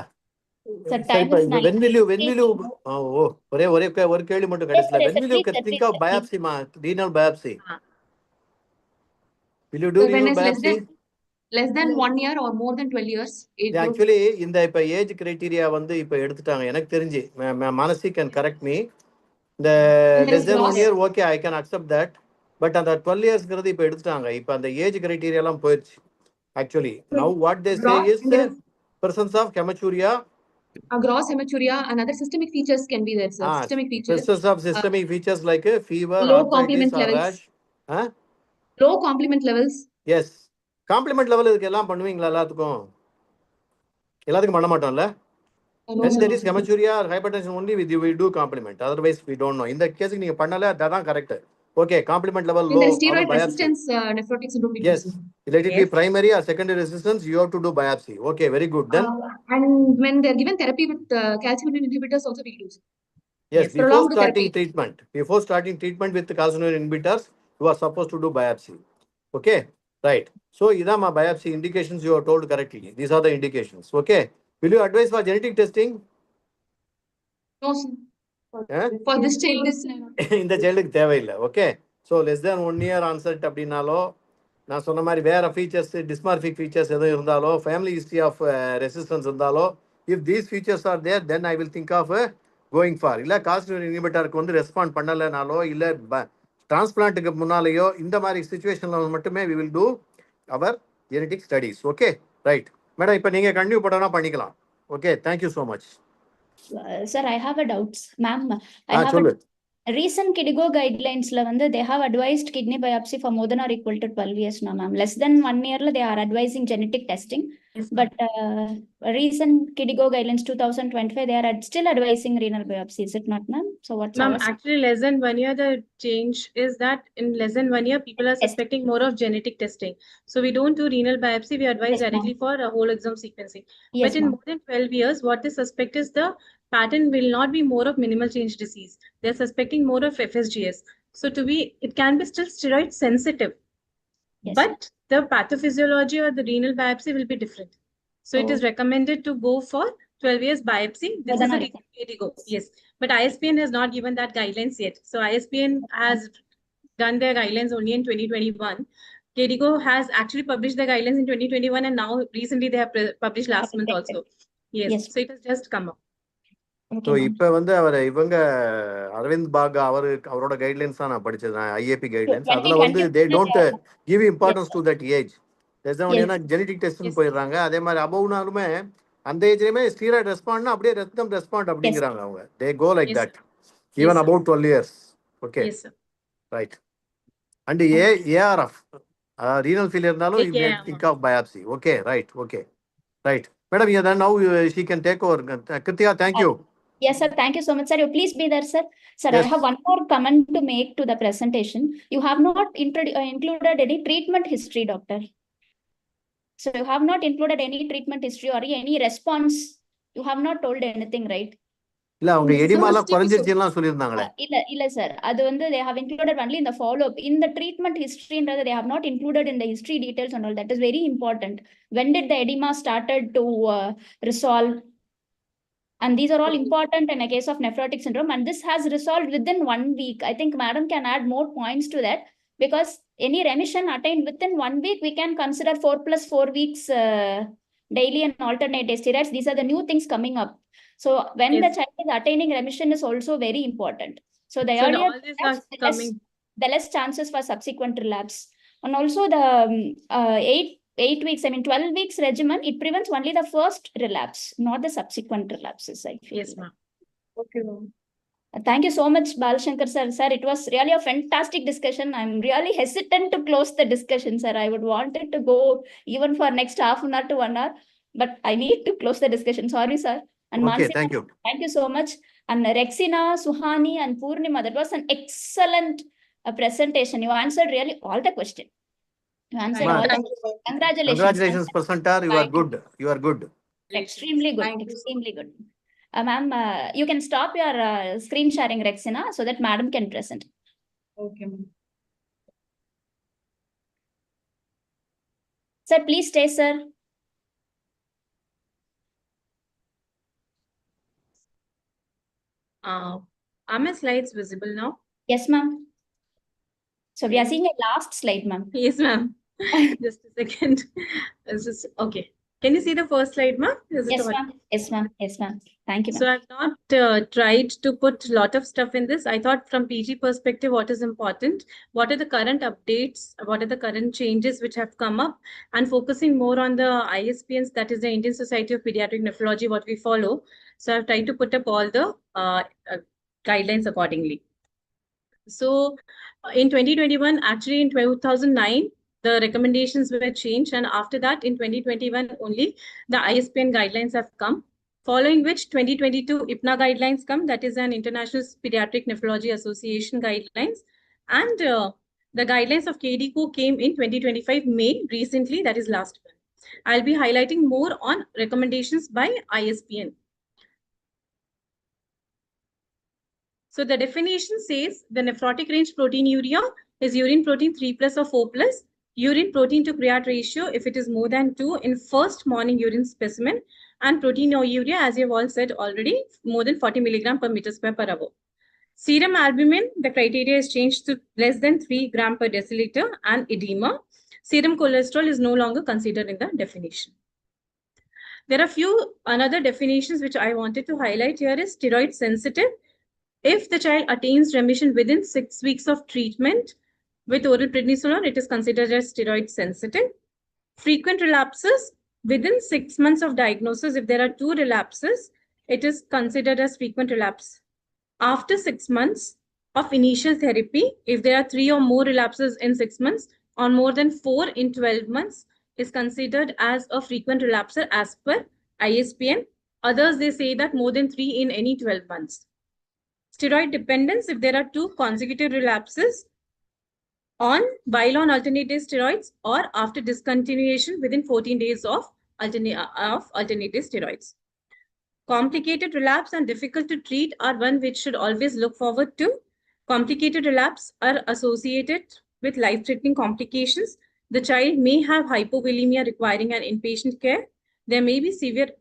When will you ஒரு கேள்வி மட்டும் கடைசில, when will you think of biopsy, renal biopsy? Will you do renal biopsy? Less than 1 year or more than 12 years age group. Actually, இந்த இப்போ age criteria வந்து இப்போ எடுத்துட்டாங்க எனக்கு தெரிஞ்சு. Manasi can correct me. The less than 1 year, okay, I can accept that. But அந்த 12 yearsங்கிறது இப்போ எடுத்துட்டாங்க. இப்போ அந்த ஏஜ் கிரைட்டீரியா எல்லாம் போயிடுச்சு. Actually, now what they say is presence of hematuria. Gross hematuria and other systemic features can be there, sir. Systemic features. Presence of systemic features like fever, low arthritis, complement or levels. rash. Huh? Low complement levels. Yes. Complement level இதுக்கு எல்லாம் பண்ணுவீங்களா எல்லாத்துக்கும்? எல்லாத்துக்கும் பண்ண மாட்டோம்ல? When there is hematuria or hypertension only, we do complement. Otherwise, we don't know. In the case, நீங்க பண்ணல, that's correct. Okay, complement level low. In the steroid resistance nephrotic syndrome. Yes. Let it be primary or secondary resistance, you have to do biopsy. Okay, very good. Then and when they're given therapy with calcium inhibitors also we use. yes, before prolonged starting therapy. treatment with the calcium inhibitors, you are supposed to do biopsy. Okay, right. So, idama biopsy indications you are told correctly. These are the indications. Okay. Will you advise for genetic testing? No, sir. For this child, this இந்த சைல்டுக்கு தேவையில்லை. Okay. So less than 1 year onset அப்படின்னாலோ, நான் சொன்ன மாதிரி வேற features dysmorphic features எதுவும் இருந்தாலோ, ஃபேமிலி ஹிஸ்ட்ரி ஆஃப் ரெசிஸ்டன்ஸ் இருந்தாலோ, if these features are there then I will think of going for. இல்லை கால்சியம் இன்ஹிபிட்டருக்கு வந்து ரெஸ்பாண்ட் பண்ணலைனாலோ, இல்லை டிரான்ஸ்பிளான்ட்டுக்கு முன்னாலேயோ, இந்த மாதிரி சுச்சுவேஷனில் மட்டுமே we will do our genetic studies. Okay, right madam. இப்போ நீங்கள் கண்டினியூ பண்ணனா பண்ணிக்கலாம். Okay, thank you so much. Sir, I have a doubt. Ma'am, I have a recent KDIGO guidelines la vandu they have advised kidney biopsy for more than or equal to 12 years now, ma'am. Less than 1 year la they are advising genetic testing. Yes, but recent KDIGO guidelines 2025 they are still advising renal biopsy, is it not, ma'am? So what's Ma'am, actually less than 1 year the change is that in less than 1 year people are suspecting more of genetic testing. So we don't do renal biopsy, we advise directly for a whole exome sequencing. Yes, but in more than 12 years what they suspect is the pattern will not be more of minimal change disease. They're suspecting more of FSGS. So it can be still steroid sensitive. Yes, but the pathophysiology or the renal biopsy will be different. So it is recommended to go for 12 years biopsy. This is a KDIGO. Yes, but ISBN has not given that guidelines yet. So ISBN has done their guidelines only in 2021. KDIGO has actually published the guidelines in 2021 and now recently they have published last month also. Yes, so it has just come up. So இப்போ வந்து இவங்க அரவிந்த் பாகா அவரோட guidelines தான் நான் படிச்சது, IAP guidelines. அதில் வந்து they don't give importance to that age. ஏன்னா ஜெனடிக் டெஸ்ட்னு போயிடுறாங்க. அதே மாதிரி அபவ்னாலுமே அந்த ஏஜ்லேயுமே ஸ்டீராய்டு ரெஸ்பாண்ட்னா அப்படியே ரத்தம் ரெஸ்பாண்ட் அப்படிங்கிறாங்க அவங்க. They go like that even about 12 years. Okay, right. And ARF renal failure இருந்தாலும் you can think of biopsy. Okay, right. Okay, right madam. Yeah, then now she can take over. Krithika, thank you. Yes, sir. Thank you so much, sir. You please be there, sir. Sir, yes. I have one more comment to make to the presentation. You have not included any treatment history, doctor. So you have not included any treatment history or any response. You have not told anything, right? இல்ல அவங்க எடிமால குறஞ்சிருச்சுன்னு சொல்லிருந்தாங்களே. இல்ல sir, அது வந்து they have included only in the follow up. In the treatment history they have not included in the history details and all. That is very important. When did the edema started to resolve? And these are all important in a case of nephrotic syndrome. And this has resolved within 1 week. I think madam can add more points to that, because any remission attained within 1 week, we can consider 4 plus 4 weeks daily and alternate steroids. These are the new things coming up. So when the child is attaining remission is also very important. So the earlier the less chances for subsequent relapse. And also the 8 weeks, 12 weeks regimen, it prevents only the first relapse, not the subsequent relapses, I feel. Yes, ma'am. Okay, ma'am. Thank you so much, Balshankar sir. Sir, it was really a fantastic discussion. I'm really hesitant to close the discussion, sir. I would want it to go even for next half an hour to 1 hour, but I need to close the discussion. Sorry, sir. And okay, Mansi, thank you. Thank you so much. And Rexina, Suhani, and Purnima, that was an excellent presentation. You answered really all the questions. You answered all the questions. Congratulations. Congratulations, presenter. You are good. You are good. Extremely good. Extremely good. Ma'am, you can stop your screen sharing, Rexina, so that madam can present. Okay, ma'am. Sir, please stay, sir. Are my slides visible now? Yes, ma'am. So we are seeing a last slide, ma'am. Yes, ma'am. Just a second. It's just okay. Can you see the first slide, ma'am? Yes, ma'am. Yes, ma'am. Yes, ma'am. Thank you, So ma'am. I've not tried to put a lot of stuff in this. I thought from PG perspective, what is important, what are the current updates, what are the current changes which have come up, and focusing more on the ISPNs, that is the Indian Society of Pediatric Nephrology, what we follow. So I've tried to put up all the guidelines accordingly. So in 2021, actually in 2009, the recommendations were changed. And after that, in 2021 only, the ISPN guidelines have come. Following which 2022 IPNA guidelines come, that is an International Pediatric Nephrology Association guidelines. And the guidelines of KDCO came in 2025 May, recently, that is last month. I'll be highlighting more on recommendations by ISPN. So the definition says the nephrotic range proteinuria is urine protein 3+ or 4+, urine protein to creat ratio if it is more than 2 in first morning urine specimen, and proteinuria, as you have all said already, more than 40 mg per meter square per hour. Serum albumin, the criteria is changed to less than 3 gram per deciliter, and edema. Serum cholesterol is no longer considered in the definition. There are few another definitions which I wanted to highlight here is steroid sensitive. If the child attains remission within 6 weeks of treatment with oral prednisolone, it is considered as steroid sensitive. Frequent relapses within 6 months of diagnosis, if there are 2 relapses, it is considered as frequent relapse. After 6 months of initial therapy, if there are 3 or more relapses in 6 months or more than 4 in 12 months, is considered as a frequent relapser as per ISPN. Others, they say that more than 3 in any 12 months. Steroid dependence, if there are 2 consecutive relapses on while on alternate day steroids or after discontinuation within 14 days of alternate day steroids. Complicated relapse and difficult to treat are one which should always look forward to. Complicated relapse are associated with life-threatening complications. The child may have hypovolemia requiring an inpatient care. There may be severe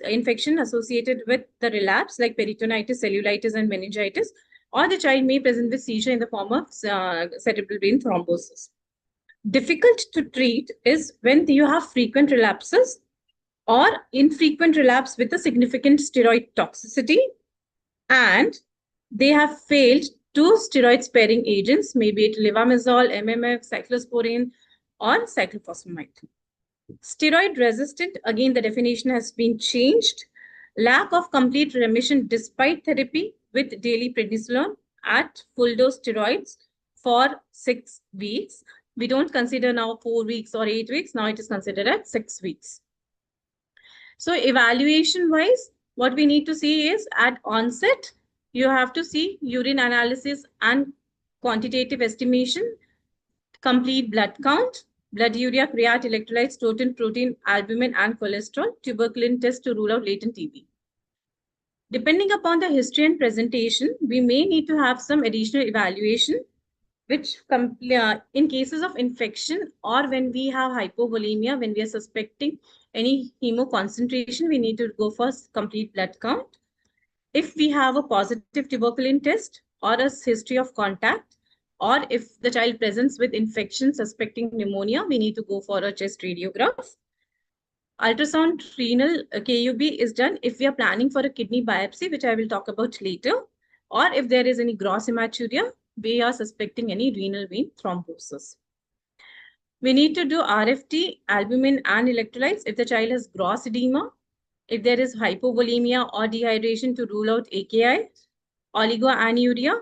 infection associated with the relapse like peritonitis, cellulitis, and meningitis, or the child may present with seizure in the form of cerebral vein thrombosis. Difficult to treat is when you have frequent relapses or infrequent relapse with a significant steroid toxicity, and they have failed 2 steroid-sparing agents, maybe it levamisole, MMF, cyclosporine, or cyclophosphamide. Steroid resistant, again, the definition has been changed. Lack of complete remission despite therapy with daily prednisolone at full dose steroids for 6 weeks. We don't consider now 4 weeks or 8 weeks. Now it is considered at 6 weeks. So evaluation wise, what we need to see is at onset, you have to see urine analysis and quantitative estimation, complete blood count, blood urea, creat, electrolytes, total protein, albumin, and cholesterol, tuberculin test to rule out latent TB. Depending upon the history and presentation, we may need to have some additional evaluation, which in cases of infection or when we have hypovolemia, when we are suspecting any hemoconcentration, we need to go for complete blood count. If we have a positive tuberculin test or a history of contact, or if the child presents with infection suspecting pneumonia, we need to go for a chest radiograph. Ultrasound renal KUB is done if we are planning for a kidney biopsy, which I will talk about later, or if there is any gross hematuria, we are suspecting any renal vein thrombosis. We need to do RFT, albumin, and electrolytes if the child has gross edema, if there is hypovolemia or dehydration to rule out AKI, oligoanuria,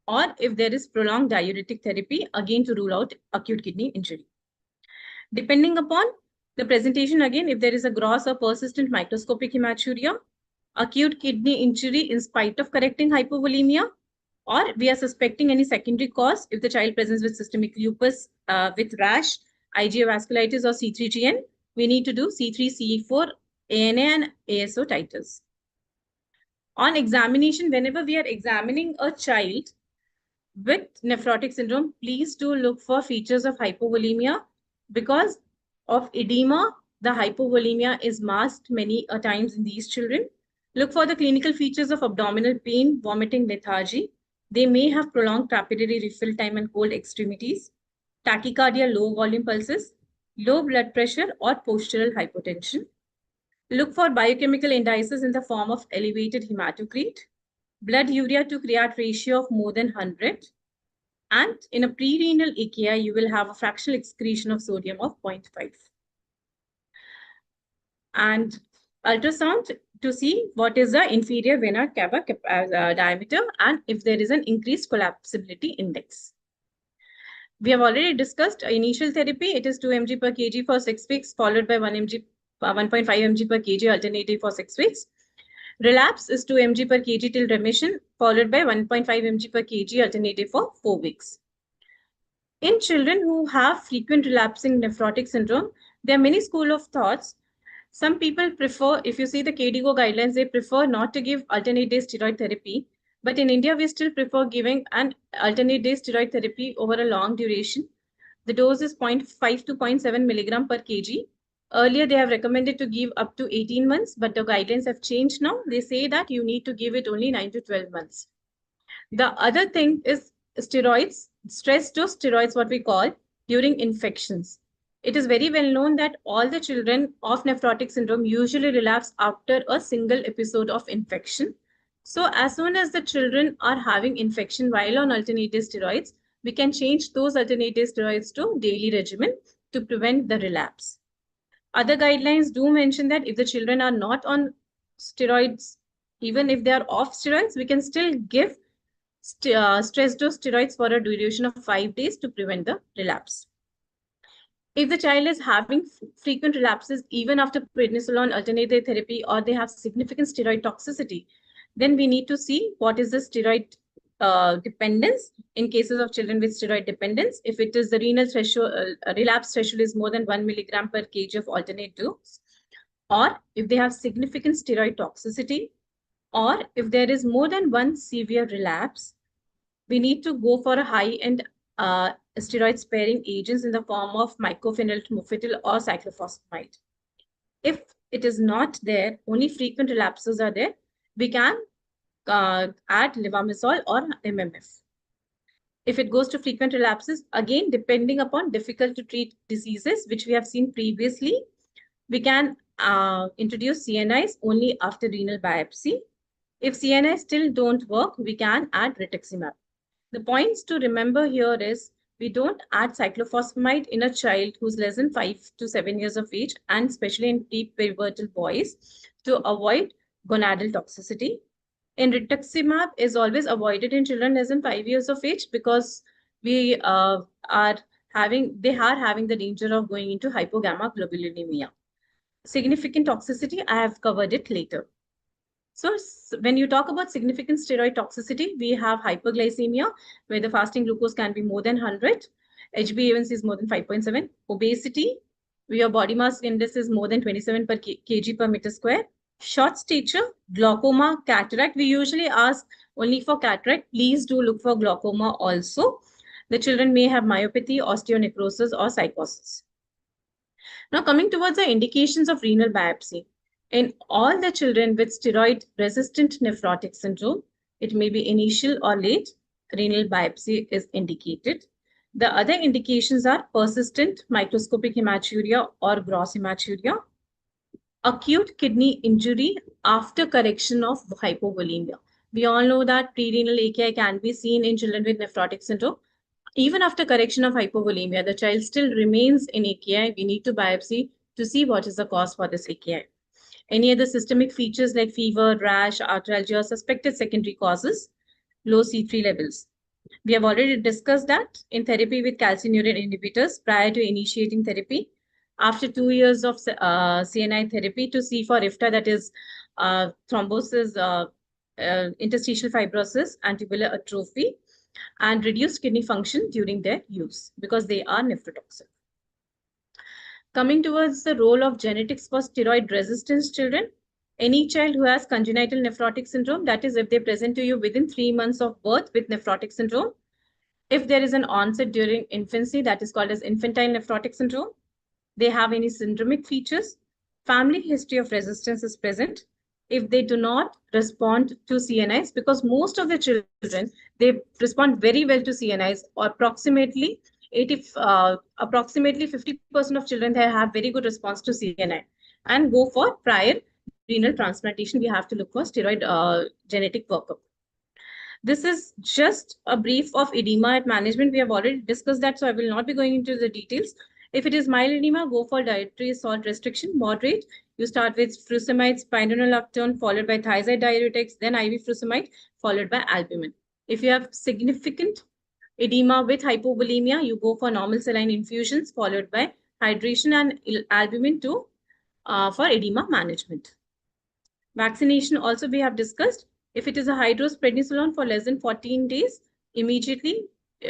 or if there is prolonged diuretic therapy, again to rule out acute kidney injury. Depending upon the presentation, again, if there is a gross or persistent microscopic hematuria, acute kidney injury in spite of correcting hypovolemia, or we are suspecting any secondary cause if the child presents with systemic lupus with rash, IgA vasculitis, or C3GN, we need to do C3, C4, ANA, and ASO titers. On examination, whenever we are examining a child with nephrotic syndrome, please do look for features of hypovolemia. Because of edema, the hypovolemia is masked many times in these children. Look for the clinical features of abdominal pain, vomiting, lethargy. They may have prolonged capillary refill time and cold extremities. tachycardia, low volume pulses, low blood pressure or postural hypotension. Look for biochemical indices in the form of elevated hematocrit, blood urea to creat ratio of more than 100, and in a pre-renal AKI, you will have a fractional excretion of sodium of 0.5. And ultrasound to see what is the inferior vena cava diameter and if there is an increased collapsibility index. We have already discussed initial therapy. It is 2 mg per kg for 6 weeks, followed by 1.5 mg per kg alternative for 6 weeks. Relapse is 2 mg per kg till remission, followed by 1.5 mg per kg alternative for 4 weeks. In children who have frequent relapsing nephrotic syndrome, there are many school of thoughts. Some people prefer, if you see the KDIGO guidelines, they prefer not to give alternate day steroid therapy. But in India, we still prefer giving an alternate day steroid therapy over a long duration. The dose is 0.5 to 0.7 milligram per kg. Earlier, they have recommended to give up to 18 months, but the guidelines have changed now. They say that you need to give it only 9 to 12 months. The other thing is steroids, stress dose steroids, what we call, during infections. It is very well known that all the children of nephrotic syndrome usually relapse after a single episode of infection. So as soon as the children are having infection while on alternative steroids, we can change those alternative steroids to daily regimen to prevent the relapse. Other guidelines do mention that if the children are not on steroids, even if they are off steroids, we can still give stress dose steroids for a duration of 5 days to prevent the relapse. If the child is having frequent relapses even after prednisolone alternative therapy or they have significant steroid toxicity, then we need to see what is the steroid dependence in cases of children with steroid dependence. If it is the renal threshold, relapse threshold is more than 1 milligram per kg of alternate dose, or if they have significant steroid toxicity, or if there is more than one severe relapse, we need to go for a high-end steroid sparing agents in the form of mycophenolate mofetil or cyclophosphamide. If it is not there, only frequent relapses are there, we can add levamisole or MMF. If it goes to frequent relapses, again, depending upon difficult to treat diseases, which we have seen previously, we can introduce CNIs only after renal biopsy. If CNIs still don't work, we can add rituximab. The points to remember here is we don't add cyclophosphamide in a child who's less than 5 to 7 years of age, and especially in pre-pubertal boys, to avoid gonadal toxicity. And rituximab is always avoided in children less than 5 years of age because they are having the danger of going into hypogammaglobulinemia. Significant toxicity, I have covered it later. So when you talk about significant steroid toxicity, we have hyperglycemia, where the fasting glucose can be more than 100. HbA1c is more than 5.7. Obesity, where your body mass index is more than 27 per kg per meter square. Short stature, glaucoma, cataract. We usually ask only for cataract. Please do look for glaucoma also. The children may have myopathy, osteonecrosis, or psychosis. Now coming towards the indications of renal biopsy. In all the children with steroid-resistant nephrotic syndrome, it may be initial or late, renal biopsy is indicated. The other indications are persistent microscopic hematuria or gross hematuria, acute kidney injury after correction of hypovolemia. We all know that pre-renal AKI can be seen in children with nephrotic syndrome. Even after correction of hypovolemia, the child still remains in AKI. We need to biopsy to see what is the cause for this AKI. Any other systemic features like fever, rash, arthralgia, suspected secondary causes, low C3 levels. We have already discussed that in therapy with calcineurin inhibitors prior to initiating therapy. After 2 years of CNI therapy to see for IFTA, that is thrombosis, interstitial fibrosis, and tubular atrophy, and reduced kidney function during their use because they are nephrotoxic. Coming towards the role of genetics for steroid resistance children, any child who has congenital nephrotic syndrome, that is if they present to you within 3 months of birth with nephrotic syndrome, if there is an onset during infancy, that is called as infantile nephrotic syndrome, they have any syndromic features, family history of resistance is present, if they do not respond to CNIs, because most of the children, they respond very well to CNIs, or approximately approximately 50% of children, they have very good response to CNI, and go for prior renal transplantation. We have to look for steroid genetic workup. This is just a brief of edema at management. We have already discussed that, so I will not be going into the details. If it is mild edema, go for dietary salt restriction. Moderate, you start with furosemide, spironolactone, followed by thiazide diuretics, then IV furosemide, followed by albumin. If you have significant edema with hypovolemia, you go for normal saline infusions, followed by hydration and albumin for edema management. Vaccination also we have discussed. If it is a high-dose prednisolone for less than 14 days, immediately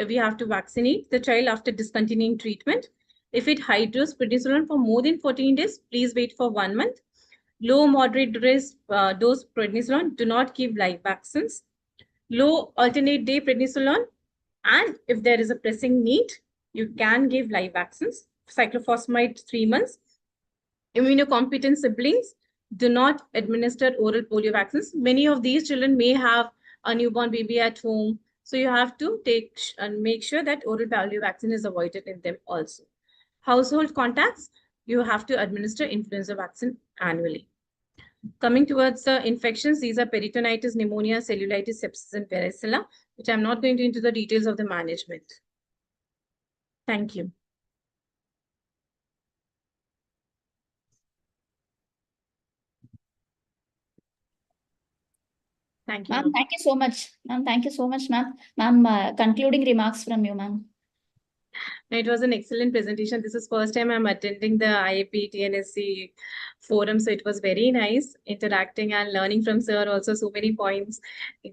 we have to vaccinate the child after discontinuing treatment. If it high-dose prednisolone for more than 14 days, please wait for 1 month. Low moderate dose prednisolone, do not give live vaccines. Low alternate day prednisolone, and if there is a pressing need, you can give live vaccines. Cyclophosphamide 3 months. Immunocompetent siblings, do not administer oral polio vaccines. Many of these children may have a newborn baby at home. So you have to take and make sure that oral polio vaccine is avoided in them also. Household contacts, you have to administer influenza vaccine annually. Coming towards the infections, these are peritonitis, pneumonia, cellulitis, sepsis, and varicella, which I'm not going into the details of the management. Thank you. Thank you. Ma'am, thank you so much. Ma'am, thank you so much, ma'am. Ma'am, concluding remarks from you, ma'am. It was an excellent presentation. This is first time I'm attending the IAP TNSC forum, so it was very nice interacting and learning from sir also so many points.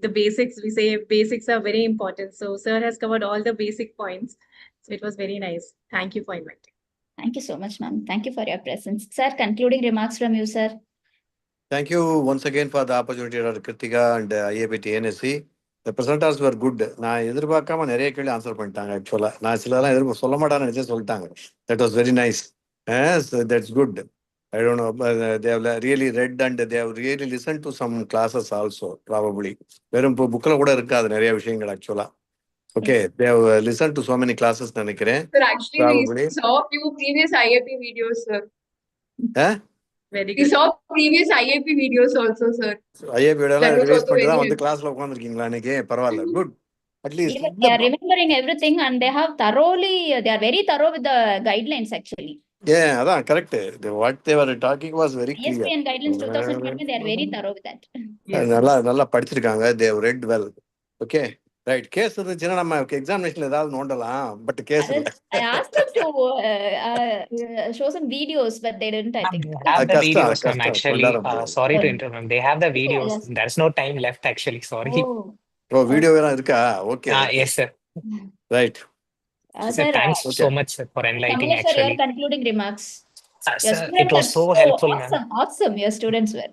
The basics, we say basics are very important. So sir has covered all the basic points. So it was very nice. Thank you for inviting. Thank you so much, ma'am. Thank you for your presence. Sir, concluding remarks from you, sir. Thank you once again for the opportunity, Dr. Kritika and IAP TNSC. The presenters were good. நான் எதிர்பார்க்காம நிறைய கேள்வி answer பண்ணிட்டாங்க ஆக்சுவலா. நான் சிலதெல்லாம் சொல்ல மாட்டான்னு நினைச்சே சொல்லிட்டாங்க. That was very nice. Yes, that's good. I don't know, but they have really read and they have really listened to some classes also, probably. வெறும் புக்கில் கூட இருக்காது நிறைய விஷயங்கள் ஆக்சுவலா. Okay, they have listened to so many classes நினைக்கிறேன். Sir, actually, we saw few previous IAP videos, sir. Very We good. saw previous IAP videos also, sir. IAP That was revise also பண்ணிட்டு தான் very வந்து கிளாஸ்ல உட்காந்துருக்கீங்களா இன்னைக்கு? பரவாயில்ல, good. Atleast Even they are remembering everything and they have they are very thorough with the guidelines actually. Yeah, அதான் correct. What they were talking was very clear. ISP and guidelines 2020, they are very thorough with that. நல்லா படிச்சிருக்காங்க. They have read well. Okay, right. Case இருந்துச்சுன்னா நம்ம எக்ஸாமினேஷன்ல ஏதாவது நோண்டலாம். But case இல்ல. I asked them to show some videos, but they didn't, I think. They have the videos, ma'am, actually. Sorry to interrupt, ma'am. They have the videos. Yes. There's no time left, actually. Sorry. Oh, video வேற இருக்கா? Okay. Yes, sir. Right. Sir, thanks so much, sir, for enlightening, Kamlesh, sir, your actually. concluding remarks. Sir, it was so helpful, ma'am. Awesome, your students were.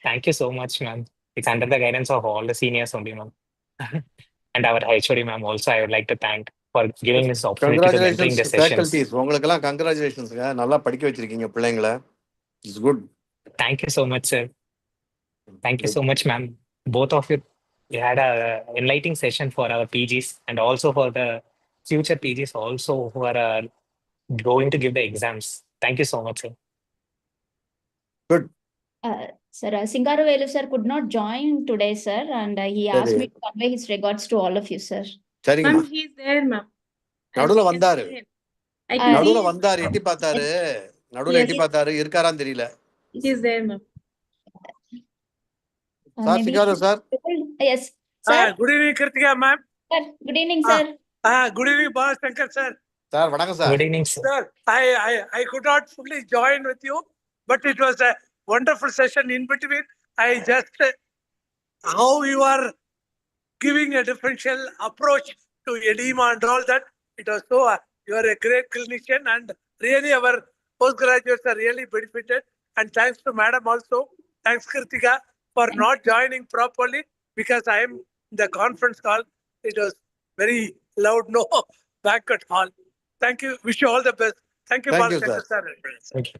Thank you so much, ma'am. It's under the guidance of all the seniors only, ma'am. And our HOD, ma'am, also I would like to thank for giving this opportunity to mentoring the sessions. Faculties, உங்களுக்கெல்லாம் congratulations. நல்லா படிக்க வச்சிருக்கீங்க பிள்ளைங்களை. It's good. Thank you so much, sir. Thank you so much, ma'am. Both of you, we had a enlightening session for our PGs and also for the future PGs also who are going to give the exams. Thank you so much, sir. Good. Sir, Singaravelu sir could not join today, sir, and he asked me to convey his regards to all of you, sir. Ma'am, he's there, ma'am. நடுவுல வந்தாரு. நடுவுல see. வந்தாரு, எட்டி பார்த்தாரு. நடுவுல எட்டி பார்த்தாரு, இருக்காரான்னு தெரியல. He's there, ma'am. Sir, Singaru sir. Yes, sir. Good evening, Kritika ma'am. Sir, good evening, sir. Good evening, Boss Shankar sir. Sir, வணக்கம் sir. Good evening, sir. Sir, I could not fully join with you, but it was a wonderful session in between. I just how you are giving a differential approach to edema and all that. It was so you are a great clinician and really our postgraduates are really benefited. And thanks to madam also. Thanks Kritika for not joining properly because I am in the conference call. It was very loud, no banquet hall. Thank you. Wish you all the best. Thank you, Thank you, sir. Thank you.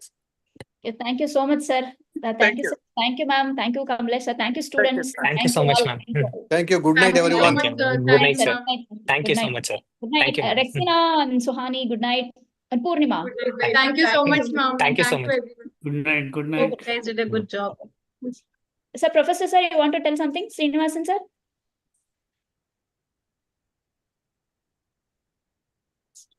Thank you so much, sir. Thank you, sir. Thank you, ma'am. Thank you, Kamlesh, sir. Thank you, students. Thank you so much, all. ma'am. Thank you. Good night, Thank you so everyone. much, Thank you. sir. Good night, Thanks, sir. ma'am. Thank you so much, sir. Good night, Thank you, ma'am. Rexina and Suhani. Good night. And Purnima. Thank you so much, ma'am. Thank you so much. everyone. Good night. Good You night. guys did a good job. Sir, Professor, sir, you want to tell something? Srinivasan, sir?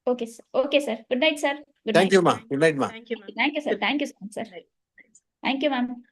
Okay, sir. Okay, sir. Good night, sir. Good Thank night. you, ma. Good night, ma. Thank you, ma'am. Thank you, sir. Thank you so much, sir. Right. Thank you, ma'am.